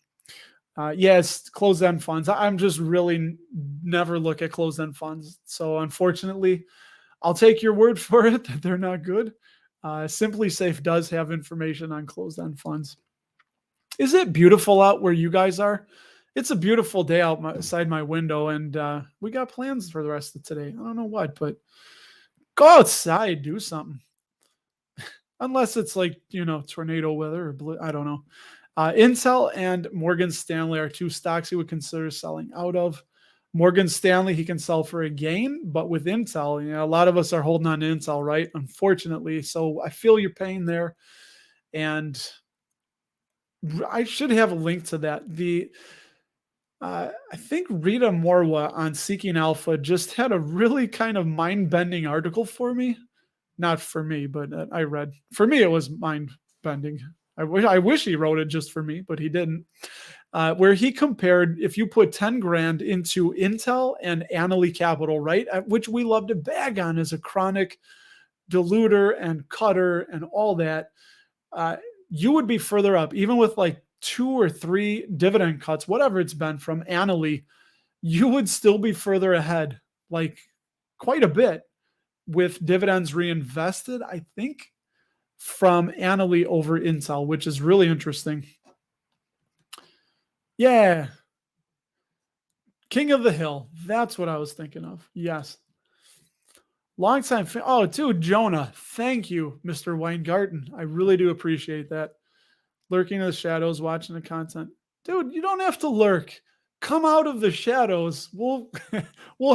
It's closed-end funds. I'm just really never look at closed-end funds. So unfortunately, I'll take your word for it that they're not good. Simply Safe does have information on closed-end funds. Is it beautiful out where you guys are? It's a beautiful day outside my window, and we got plans for the rest of today. I don't know what, but go outside, do something. Unless it's like, tornado weather or I don't know. Intel and Morgan Stanley are 2 stocks he would consider selling out of. Morgan Stanley, he can sell for a gain, but with Intel, a lot of us are holding on to Intel, right? Unfortunately. So I feel your pain there. And I should have a link to that. I think Rita Morwa on Seeking Alpha just had a really kind of mind-bending article for me. Not for me, but I read. For me, it was mind-bending. I wish he wrote it just for me, but he didn't. Where he compared if you put 10 grand into Intel and Annaly Capital, right, which we love to bag on as a chronic diluter and cutter and all that, you would be further up, even with like 2 or 3 dividend cuts, whatever it's been from Annaly, you would still be further ahead, like quite a bit, with dividends reinvested, I think, from Annaly over Intel, which is really interesting. Yeah. King of the Hill. That's what I was thinking of. Yes. Long time. Oh, dude, Jonah. Thank you, Mr. Weingarten. I really do appreciate that. Lurking in the shadows, watching the content. Dude, you don't have to lurk. Come out of the shadows. We'll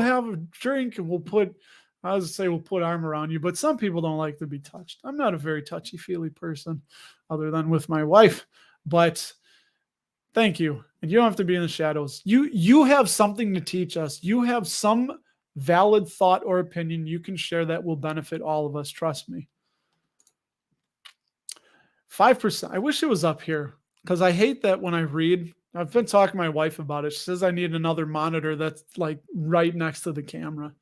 have a drink and we'll put armor on you, but some people don't like to be touched. I'm not a very touchy-feely person other than with my wife, but thank you. And you don't have to be in the shadows. You have something to teach us. You have some valid thought or opinion you can share that will benefit all of us. Trust me. 5%. I wish it was up here because I hate that when I read. I've been talking to my wife about it. She says I need another monitor that's like right next to the camera.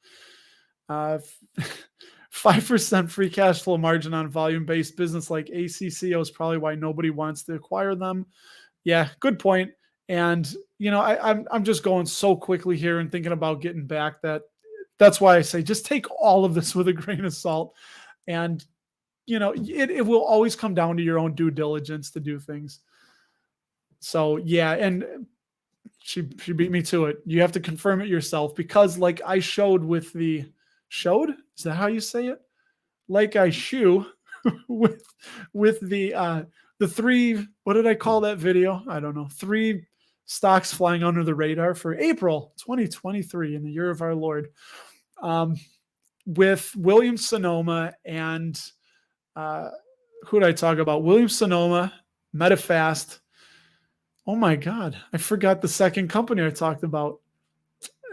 5% free cash flow margin on volume-based business like ACCO is probably why nobody wants to acquire them. Yeah, good point. And I'm just going so quickly here and thinking about getting back that's why I say just take all of this with a grain of salt. And it will always come down to your own due diligence to do things. So yeah, and she beat me to it. You have to confirm it yourself because like I showed with the showed, is that how you say it? Like I shoe with the 3, what did I call that video? I don't know. 3 stocks flying under the radar for April 2023 in the year of our Lord. With Williams Sonoma and who did I talk about? Williams Sonoma, Medifast. Oh my God, I forgot the second company I talked about.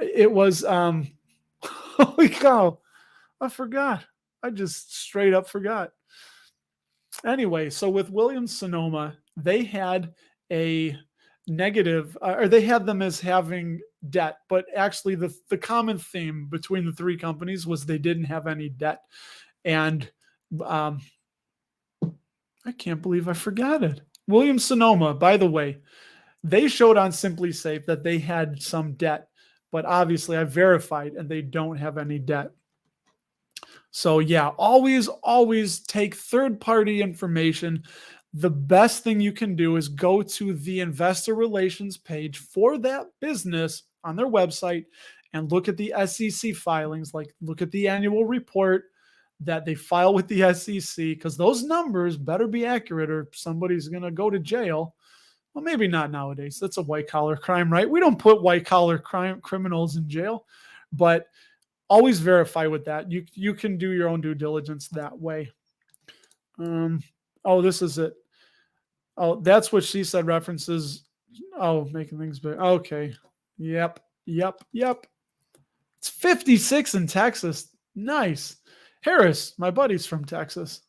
It was holy cow, I forgot. I just straight up forgot. Anyway, so with Williams Sonoma, they had a negative, or they had them as having debt, but actually the common theme between the 3 companies was they didn't have any debt. And I can't believe I forgot it. Williams Sonoma, by the way, they showed on Simply Safe that they had some debt, but obviously I verified and they don't have any debt. So yeah, always take third-party information. The best thing you can do is go to the investor relations page for that business on their website and look at the SEC filings, like look at the annual report that they file with the SEC, because those numbers better be accurate or somebody's going to go to jail. Well, maybe not nowadays. That's a white-collar crime, right? We don't put white-collar criminals in jail, but always verify with that. You can do your own due diligence that way. Oh, this is it. Oh, that's what she said references. Oh, making things better. Okay. Yep. It's 56 in Texas. Nice. Harris, my buddy's from Texas.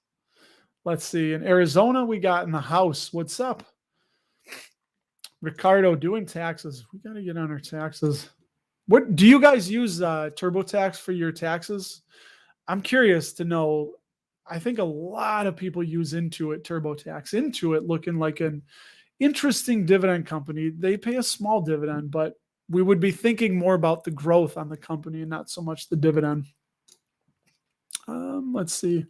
Let's see. In Arizona, we got in the house. What's up? Ricardo doing taxes. We got to get on our taxes. What do you guys use TurboTax for your taxes? I'm curious to know. I think a lot of people use Intuit TurboTax. Intuit looking like an interesting dividend company. They pay a small dividend, but we would be thinking more about the growth on the company and not so much the dividend. Let's see.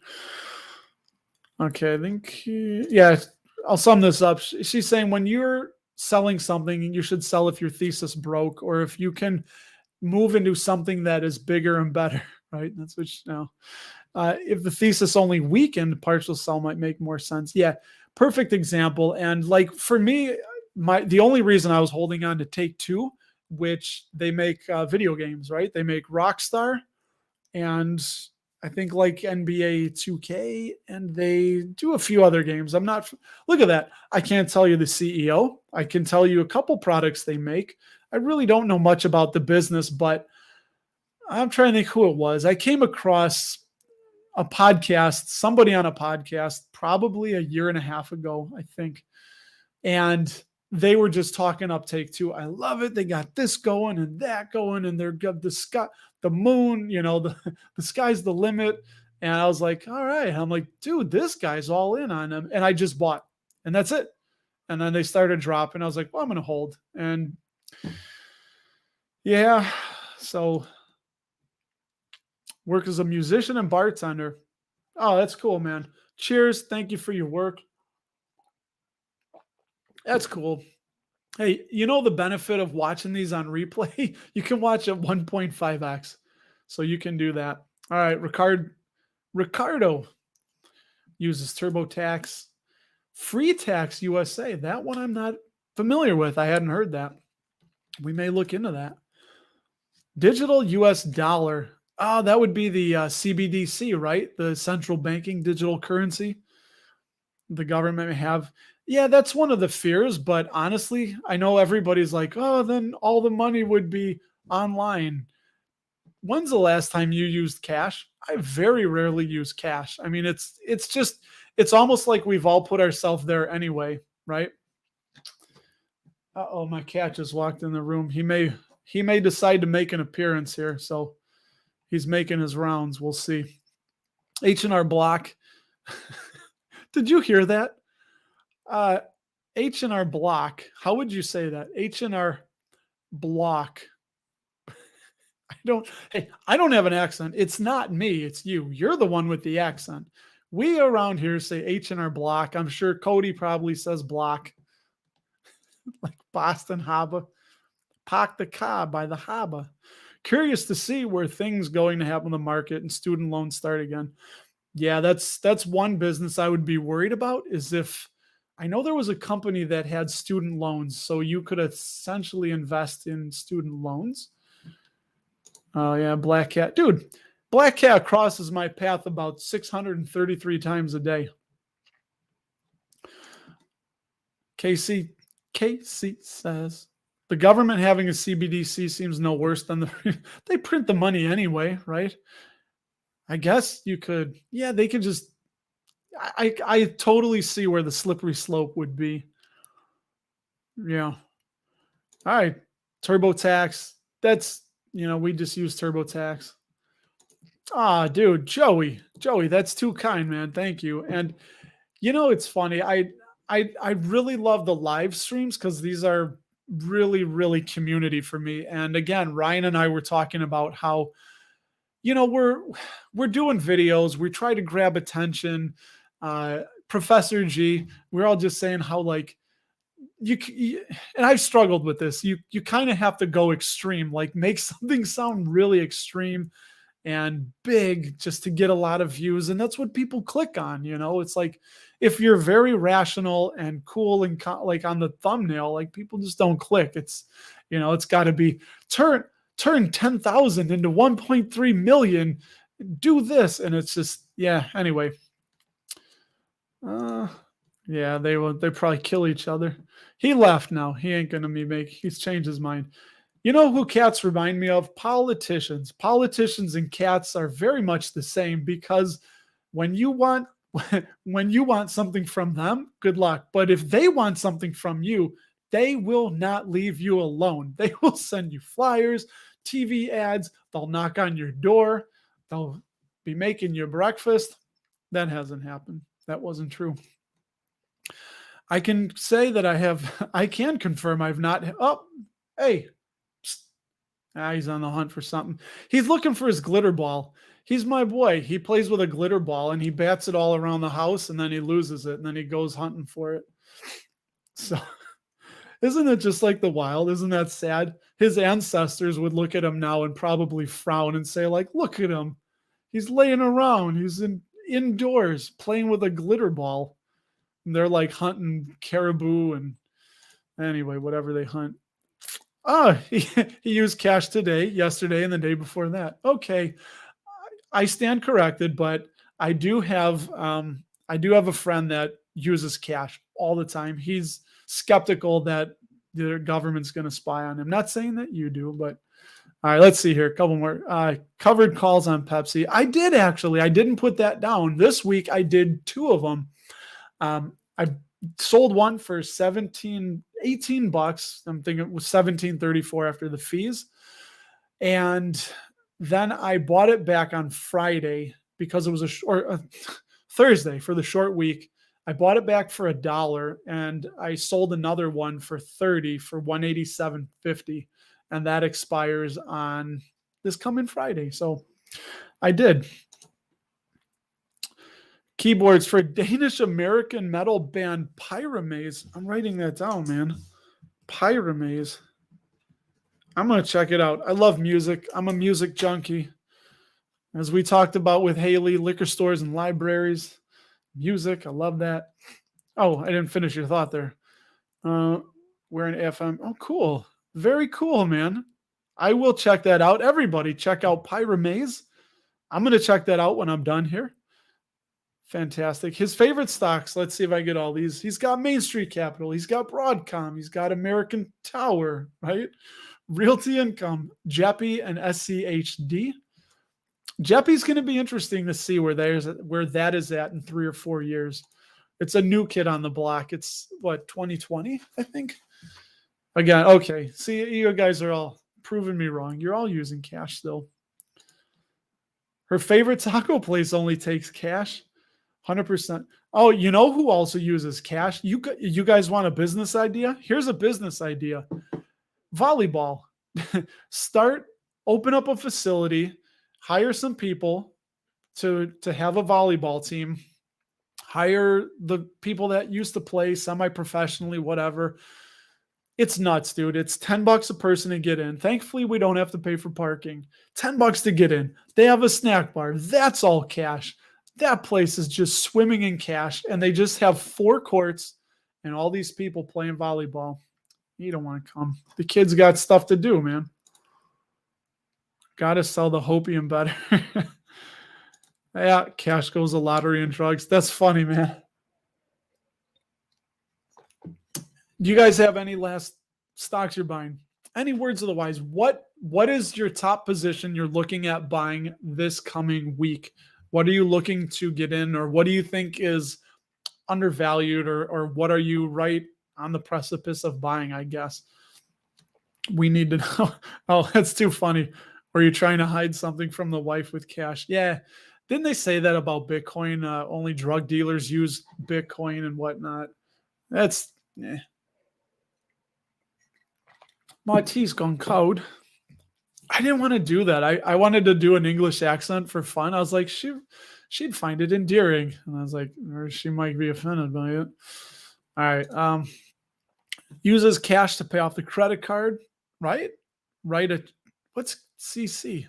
Okay, I think, yeah, I'll sum this up. She's saying when you're selling something, you should sell if your thesis broke or if you can move into something that is bigger and better, right? That's what you know. If the thesis only weakened, partial sell might make more sense. Yeah, perfect example. And like for me, the only reason I was holding on to Take-Two, which they make video games, right? They make Rockstar and I think like NBA 2K, and they do a few other games. I'm not, look at that. I can't tell you the CEO. I can tell you a couple products they make. I really don't know much about the business, but I'm trying to think who it was. I came across a podcast, somebody on a podcast, probably a year and a half ago, I think. And they were just talking up Take-Two. I love it. They got this going and that going, and they're got the sky, the moon, the sky's the limit. And I was like, all right. I'm like, dude, this guy's all in on them. And I just bought, and that's it. And then they started dropping. I was like, well, I'm going to hold. And yeah, so work as a musician and bartender. Oh, that's cool, man. Cheers. Thank you for your work. That's cool. Hey, you know the benefit of watching these on replay? You can watch at 1.5x. So you can do that. All right, Ricardo uses TurboTax. Free Tax USA. That one I'm not familiar with. I hadn't heard that. We may look into that. Digital US dollar. Oh, that would be the CBDC, right? The central banking digital currency the government may have. Yeah, that's one of the fears. But honestly, I know everybody's like, oh, then all the money would be online. When's the last time you used cash? I very rarely use cash. I mean, it's almost like we've all put ourselves there anyway, right? Uh-oh, my cat just walked in the room. He may decide to make an appearance here, so he's making his rounds. We'll see. H&R Block. Did you hear that? H&R Block. How would you say that? H&R Block. I don't have an accent. It's not me. It's you. You're the one with the accent. We around here say H&R Block. I'm sure Cody probably says block. Like Boston Harbor. Park the car by the harbor. Curious to see where things going to happen in the market and student loans start again. Yeah, that's one business I would be worried about is if I know there was a company that had student loans, so you could essentially invest in student loans. Oh yeah, Black Cat. Dude, Black Cat crosses my path about 633 times a day. Casey says the government having a CBDC seems no worse than they print the money anyway, right? I guess you could, yeah, they could just I totally see where the slippery slope would be. Yeah. All right. TurboTax. That's, we just use TurboTax. Ah, dude, Joey, that's too kind, man. Thank you. And it's funny. I really love the live streams because these are really, really community for me. And again, Ryan and I were talking about how, we're doing videos. We try to grab attention. Professor G, we're all just saying how like you and I've struggled with this. You kind of have to go extreme, like make something sound really extreme and big just to get a lot of views. And that's what people click on. It's like if you're very rational and cool and like on the thumbnail, like people just don't click. It's, it's got to be turn 10,000 into 1.3 million, do this. And it's just, yeah. Anyway. Yeah, they probably kill each other. He left now. He ain't going to he's changed his mind. You know who cats remind me of? Politicians. Politicians and cats are very much the same because when you want when you want something from them, good luck. But if they want something from you, they will not leave you alone. They will send you flyers, TV ads, they'll knock on your door, they'll be making you breakfast. That hasn't happened. That wasn't true. I can say that I can confirm I've not. Oh, hey, he's on the hunt for something. He's looking for his glitter ball. He's my boy. He plays with a glitter ball and he bats it all around the house and then he loses it and then he goes hunting for it. So, isn't it just like the wild? Isn't that sad? His ancestors would look at him now and probably frown and say, like, look at him. He's laying around. He's indoors playing with a glitter ball. And they're like hunting caribou and anyway, whatever they hunt. Oh, he used cash today, yesterday, and the day before that. Okay, I stand corrected, but I do have a friend that uses cash all the time. He's skeptical that the government's going to spy on him. Not saying that you do, but all right, let's see here. A couple more covered calls on Pepsi. I did actually. I didn't put that down. This week I did two of them. I sold one for 18 bucks. I'm thinking it was 17.34 after the fees. And then I bought it back on Friday because it was a Thursday for the short week. I bought it back for $1 and I sold another one for 30 for 187.50. And that expires on this coming Friday. So I did. Keyboards for Danish American metal band Pyramaze. I'm writing that down, man. Pyramaze. I'm going to check it out. I love music. I'm a music junkie. As we talked about with Haley, liquor stores and libraries. Music. I love that. Oh, I didn't finish your thought there. We're in FM. Oh, cool. Very cool, man. I will check that out. Everybody check out Pyramaze. I'm going to check that out when I'm done here. Fantastic. His favorite stocks. Let's see if I get all these. He's got Main Street Capital. He's got Broadcom. He's got American Tower, right? Realty Income, JEPI, and SCHD. JEPI's going to be interesting to see where that is at in 3 or 4 years. It's a new kid on the block. It's what, 2020, I think. Again, okay. See, you guys are all proving me wrong. You're all using cash still. Her favorite taco place only takes cash. 100%. Oh, you know who also uses cash? You guys want a business idea? Here's a business idea. Volleyball. Open up a facility, hire some people to have a volleyball team, hire the people that used to play semi-professionally, whatever. It's nuts, dude. It's $10 a person to get in. Thankfully, we don't have to pay for parking. $10 to get in. They have a snack bar. That's all cash. That place is just swimming in cash, and they just have 4 courts and all these people playing volleyball. You don't want to come. The kids got stuff to do, man. Got to sell the hopium better. Yeah, cash goes to lottery and drugs. That's funny, man. Do you guys have any last stocks you're buying? Any words of the wise? What is your top position you're looking at buying this coming week? What are you looking to get in, or what do you think is undervalued, or what are you right on the precipice of buying, I guess? We need to know. Oh, that's too funny. Or are you trying to hide something from the wife with cash? Yeah. Didn't they say that about Bitcoin? Only drug dealers use Bitcoin and whatnot. That's, my tea's gone cold. I didn't want to do that. I wanted to do an English accent for fun. I was like, she'd find it endearing. And I was like, or she might be offended by it. All right. Uses cash to pay off the credit card, right? What's CC?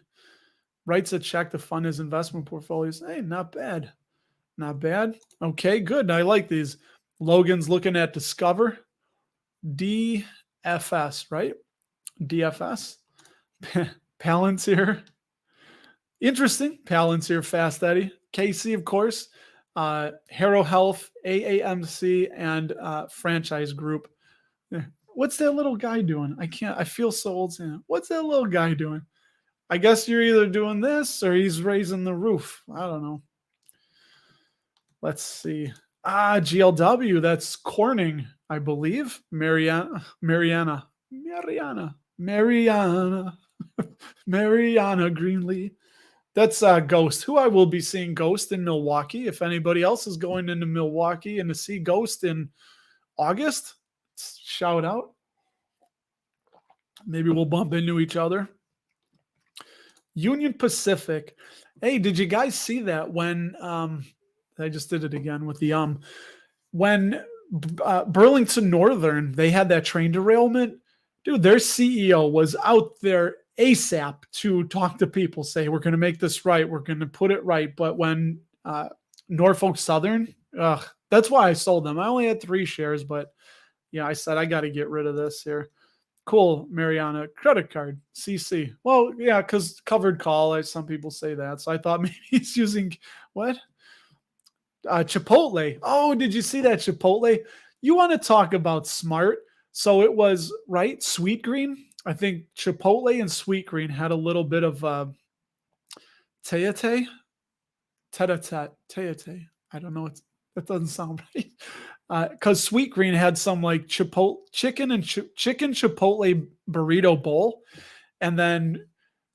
Writes a check to fund his investment portfolios. Hey, not bad. Not bad. Okay, good. I like these. Logan's looking at Discover. DFS, right? DFS. Palantir. Interesting. Palantir, Fast Eddie. KC, of course. Harrow Health, AAMC, and Franchise Group. What's that little guy doing? I feel so old saying, what's that little guy doing? I guess you're either doing this or he's raising the roof. I don't know. Let's see. GLW, that's Corning, I believe. Mariana Greenlee. That's Ghost, who I will be seeing Ghost in Milwaukee. If anybody else is going into Milwaukee and to see Ghost in August, shout out. Maybe we'll bump into each other. Union Pacific. Hey, did you guys see that when I just did it again with the when Burlington Northern, they had that train derailment? Dude, their CEO was out there ASAP to talk to people, say, we're going to make this right. We're going to put it right. But when Norfolk Southern, that's why I sold them. I only had 3 shares, but yeah, I said, I got to get rid of this here. Cool, Mariana. Credit card, CC. Well, yeah, because covered call, as some people say that. So I thought maybe he's using what? Chipotle. Oh, did you see that Chipotle? You want to talk about smart? So it was, right, Sweet Green. I think Chipotle and Sweet Green had a little bit of tete. I don't know. That doesn't sound right. Because Sweet Green had some like chicken Chipotle burrito bowl, and then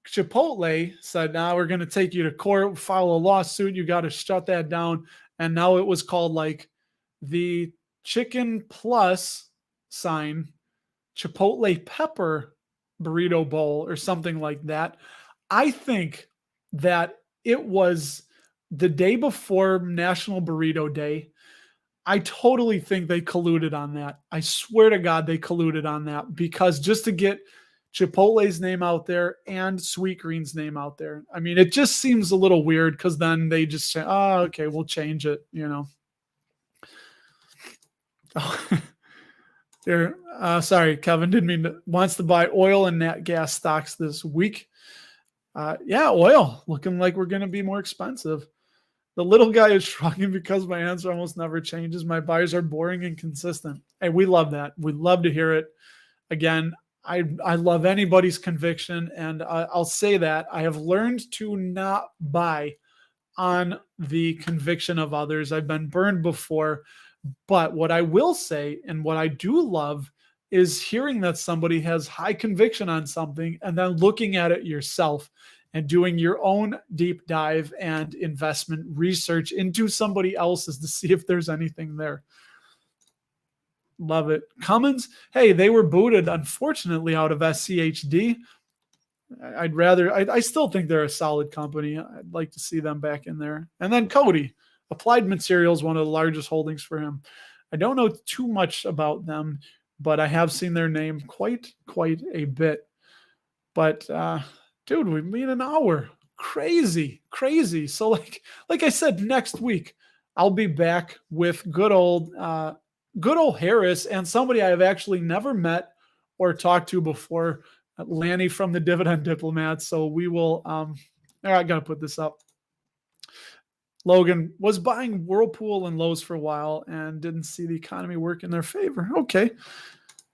Chipotle said, "Now we're going to take you to court, file a lawsuit. You got to shut that down." And now it was called like the Chicken Plus sign Chipotle pepper burrito bowl or something like that. I think that it was the day before National Burrito Day. I totally think they colluded on that. I swear to God, they colluded on that because just to get Chipotle's name out there and Sweet Green's name out there. I mean, it just seems a little weird because then they just say, oh, okay, we'll change it, you know. There, sorry, Kevin, didn't mean to, wants to buy oil and nat gas stocks this week. Yeah, oil looking like we're going to be more expensive. The little guy is shrugging because my answer almost never changes. My buys are boring and consistent. Hey, we love that. We love to hear it. Again, I love anybody's conviction, and I'll say that I have learned to not buy on the conviction of others. I've been burned before, but what I will say and what I do love is hearing that somebody has high conviction on something and then looking at it yourself and doing your own deep dive and investment research into somebody else's to see if there's anything there. Love it. Cummins, hey, they were booted, unfortunately, out of SCHD. I still think they're a solid company. I'd like to see them back in there. And then Cody, Applied Materials, one of the largest holdings for him. I don't know too much about them, but I have seen their name quite a bit. But dude, we meet an hour. Crazy. So like I said, next week I'll be back with good old Harris and somebody I have actually never met or talked to before, Lanny from the Dividend Diplomats. So we will. I gotta put this up. Logan was buying Whirlpool and Lowe's for a while and didn't see the economy work in their favor. Okay,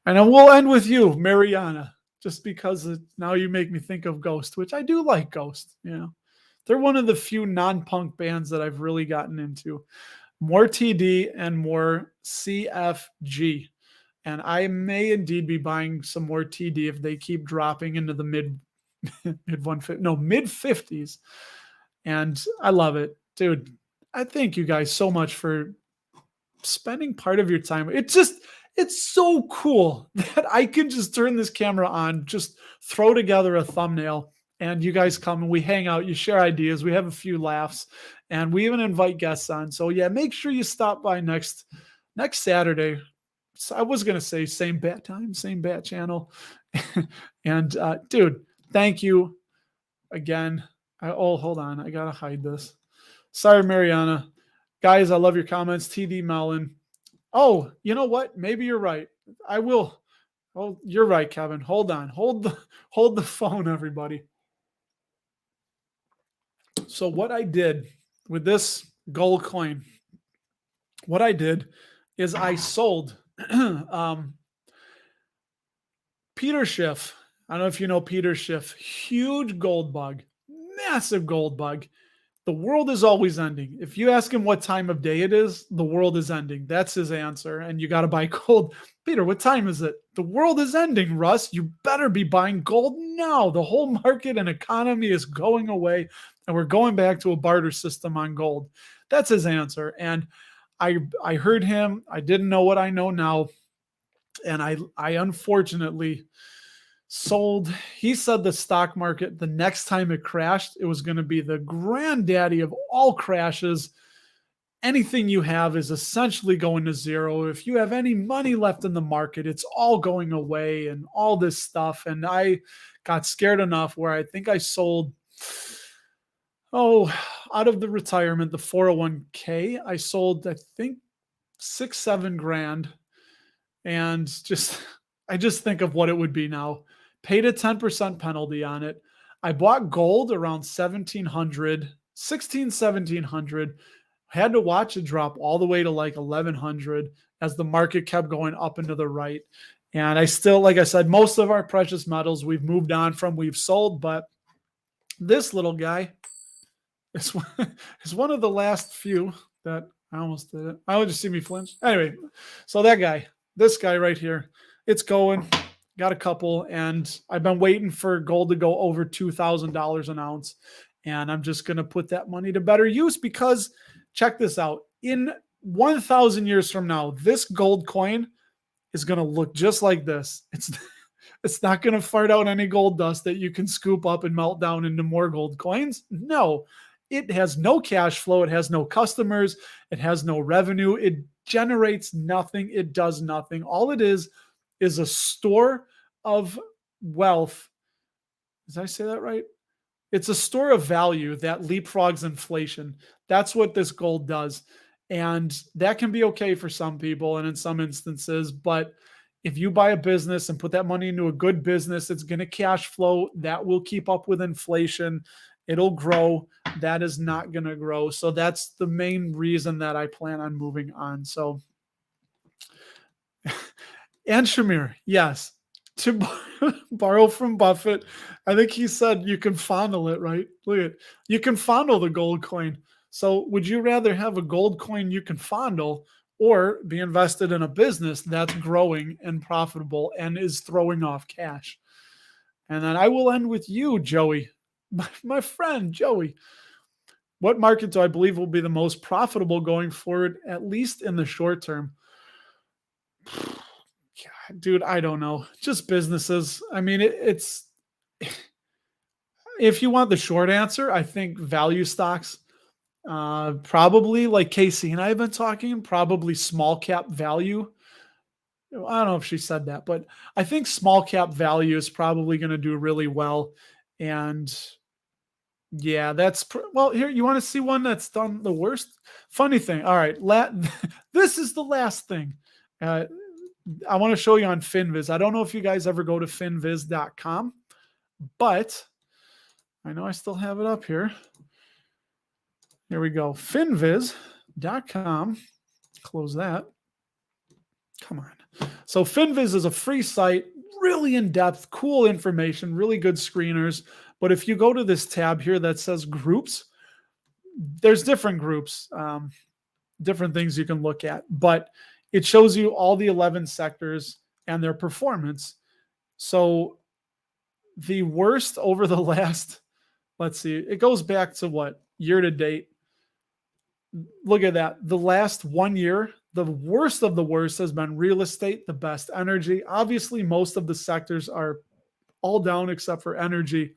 and then we'll end with you, Mariana. Just because now you make me think of Ghost, which I do like Ghost. You know, they're one of the few non-punk bands that I've really gotten into. More TD and more CFG. And I may indeed be buying some more TD if they keep dropping into the mid 50s. And I love it. Dude, I thank you guys so much for spending part of your time. It's so cool that I can just turn this camera on, just throw together a thumbnail, and you guys come and we hang out, you share ideas, we have a few laughs, and we even invite guests on. So yeah, make sure you stop by next Saturday. So I was going to say same bat time, same bat channel. And dude, thank you again. Hold on. I got to hide this. Sorry, Mariana. Guys, I love your comments. TD Mellon. Oh, you know what? Maybe you're right. I will. Oh, you're right, Kevin. Hold on. Hold the phone, everybody. So what I did with this gold coin, what I did is I sold Peter Schiff. I don't know if you know Peter Schiff. Huge gold bug, massive gold bug. The world is always ending. If you ask him what time of day it is, the world is ending. That's his answer. And you got to buy gold. Peter, what time is it? The world is ending, Russ. You better be buying gold now. The whole market and economy is going away, and we're going back to a barter system on gold. That's his answer. And I heard him. I didn't know what I know now. And I unfortunately sold. He said the stock market, the next time it crashed, it was going to be the granddaddy of all crashes. Anything you have is essentially going to zero. If you have any money left in the market, it's all going away and all this stuff. And I got scared enough where I think I sold, out of the retirement, the 401k, I sold, I think, 6-7 grand. And I just think of what it would be now. Paid a 10% penalty on it. I bought gold around 1700, had to watch it drop all the way to like 1100 as the market kept going up and to the right. And I still, like I said, most of our precious metals we've moved on from, we've sold, but this little guy is one of the last few that I almost did it. I would just see me flinch. Anyway, so this guy right here, it's going. Got a couple, and I've been waiting for gold to go over $2,000 an ounce. And I'm just going to put that money to better use because check this out. In 1,000 years from now, this gold coin is going to look just like this. It's not going to fart out any gold dust that you can scoop up and melt down into more gold coins. No, it has no cash flow. It has no customers. It has no revenue. It generates nothing. It does nothing. All it is a store of wealth. Did I say that right? It's a store of value that leapfrogs inflation. That's what this gold does. And that can be okay for some people and in some instances. But if you buy a business and put that money into a good business, it's going to cash flow. That will keep up with inflation. It'll grow. That is not going to grow. So that's the main reason that I plan on moving on. So, and Shamir, yes, to borrow from Buffett. I think he said you can fondle it, right? Look at, you can fondle the gold coin. So would you rather have a gold coin you can fondle or be invested in a business that's growing and profitable and is throwing off cash? And then I will end with you, Joey, my friend, Joey. What market do I believe will be the most profitable going forward, at least in the short term? God, dude, I don't know. Just businesses. I mean, it's if you want the short answer, I think value stocks, probably like Casey and I have been talking, probably small cap value. I don't know if she said that, but I think small cap value is probably going to do really well. And yeah, well, here, you want to see one that's done the worst? Funny thing. All right. This is the last thing. I want to show you on FinViz. I don't know if you guys ever go to finviz.com, but I know I still have it up here. Here we go. Finviz.com. Close that. Come on. So FinViz is a free site, really in-depth, cool information, really good screeners. But if you go to this tab here that says groups, there's different groups, different things you can look at. But it shows you all the 11 sectors and their performance. So the worst over the last, let's see, it goes back to what? Year to date. Look at that. The last 1 year, the worst of the worst has been real estate, the best energy. Obviously, most of the sectors are all down except for energy.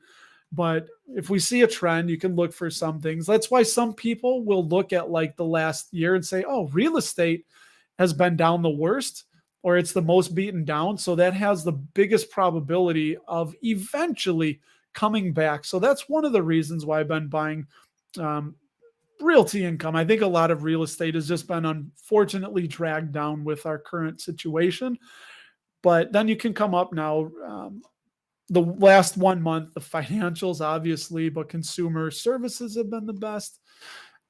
But if we see a trend, you can look for some things. That's why some people will look at like the last year and say, oh, real estate has been down the worst, or it's the most beaten down. So that has the biggest probability of eventually coming back. So that's one of the reasons why I've been buying realty income. I think a lot of real estate has just been unfortunately dragged down with our current situation. But then you can come up now. The last 1 month, the financials, obviously, but consumer services have been the best.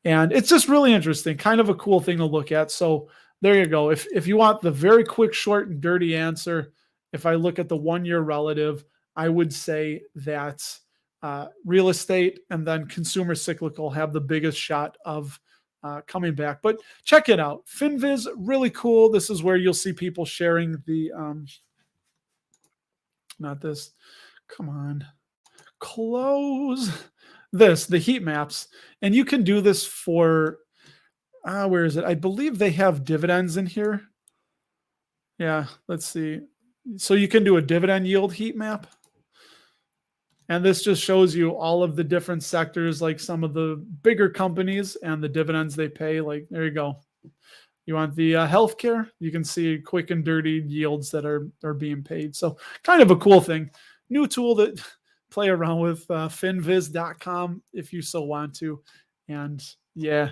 And it's just really interesting, kind of a cool thing to look at. So there you go. If you want the very quick, short, and dirty answer, If I look at the 1 year relative, I would say that real estate and then consumer cyclical have the biggest shot of coming back. But check it out. FinViz, really cool. This is where you'll see people sharing the, not this, come on, close this, the heat maps. And you can do this for, where is it? I believe they have dividends in here. Yeah, let's see. So you can do a dividend yield heat map. And this just shows you all of the different sectors, like some of the bigger companies and the dividends they pay. Like, there you go. You want the healthcare? You can see quick and dirty yields that are being paid. So kind of a cool thing. New tool that play around with, finviz.com if you so want to. And yeah,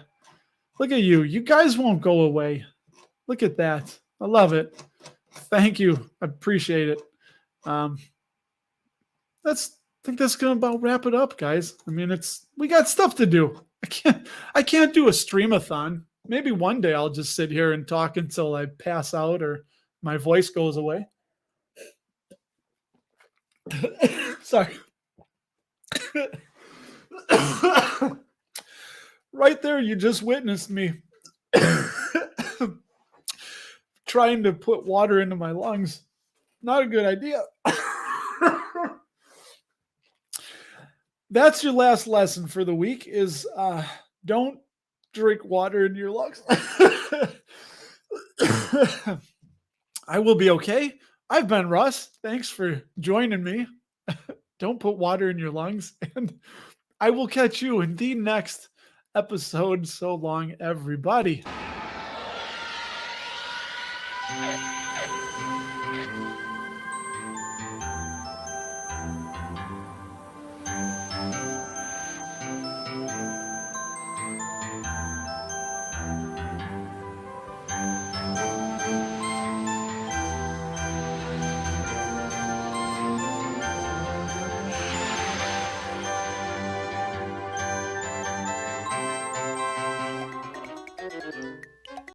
look at you. You guys won't go away. Look at that. I love it. Thank you. I appreciate it. I think that's gonna about wrap it up, guys. I mean, we got stuff to do. I can't do a streamathon. Maybe one day I'll just sit here and talk until I pass out or my voice goes away. Sorry. Right there, you just witnessed me trying to put water into my lungs. Not a good idea. That's your last lesson for the week is don't drink water in your lungs. I will be okay. I've been Russ. Thanks for joining me. Don't put water in your lungs. And I will catch you in the next episode. So long, everybody.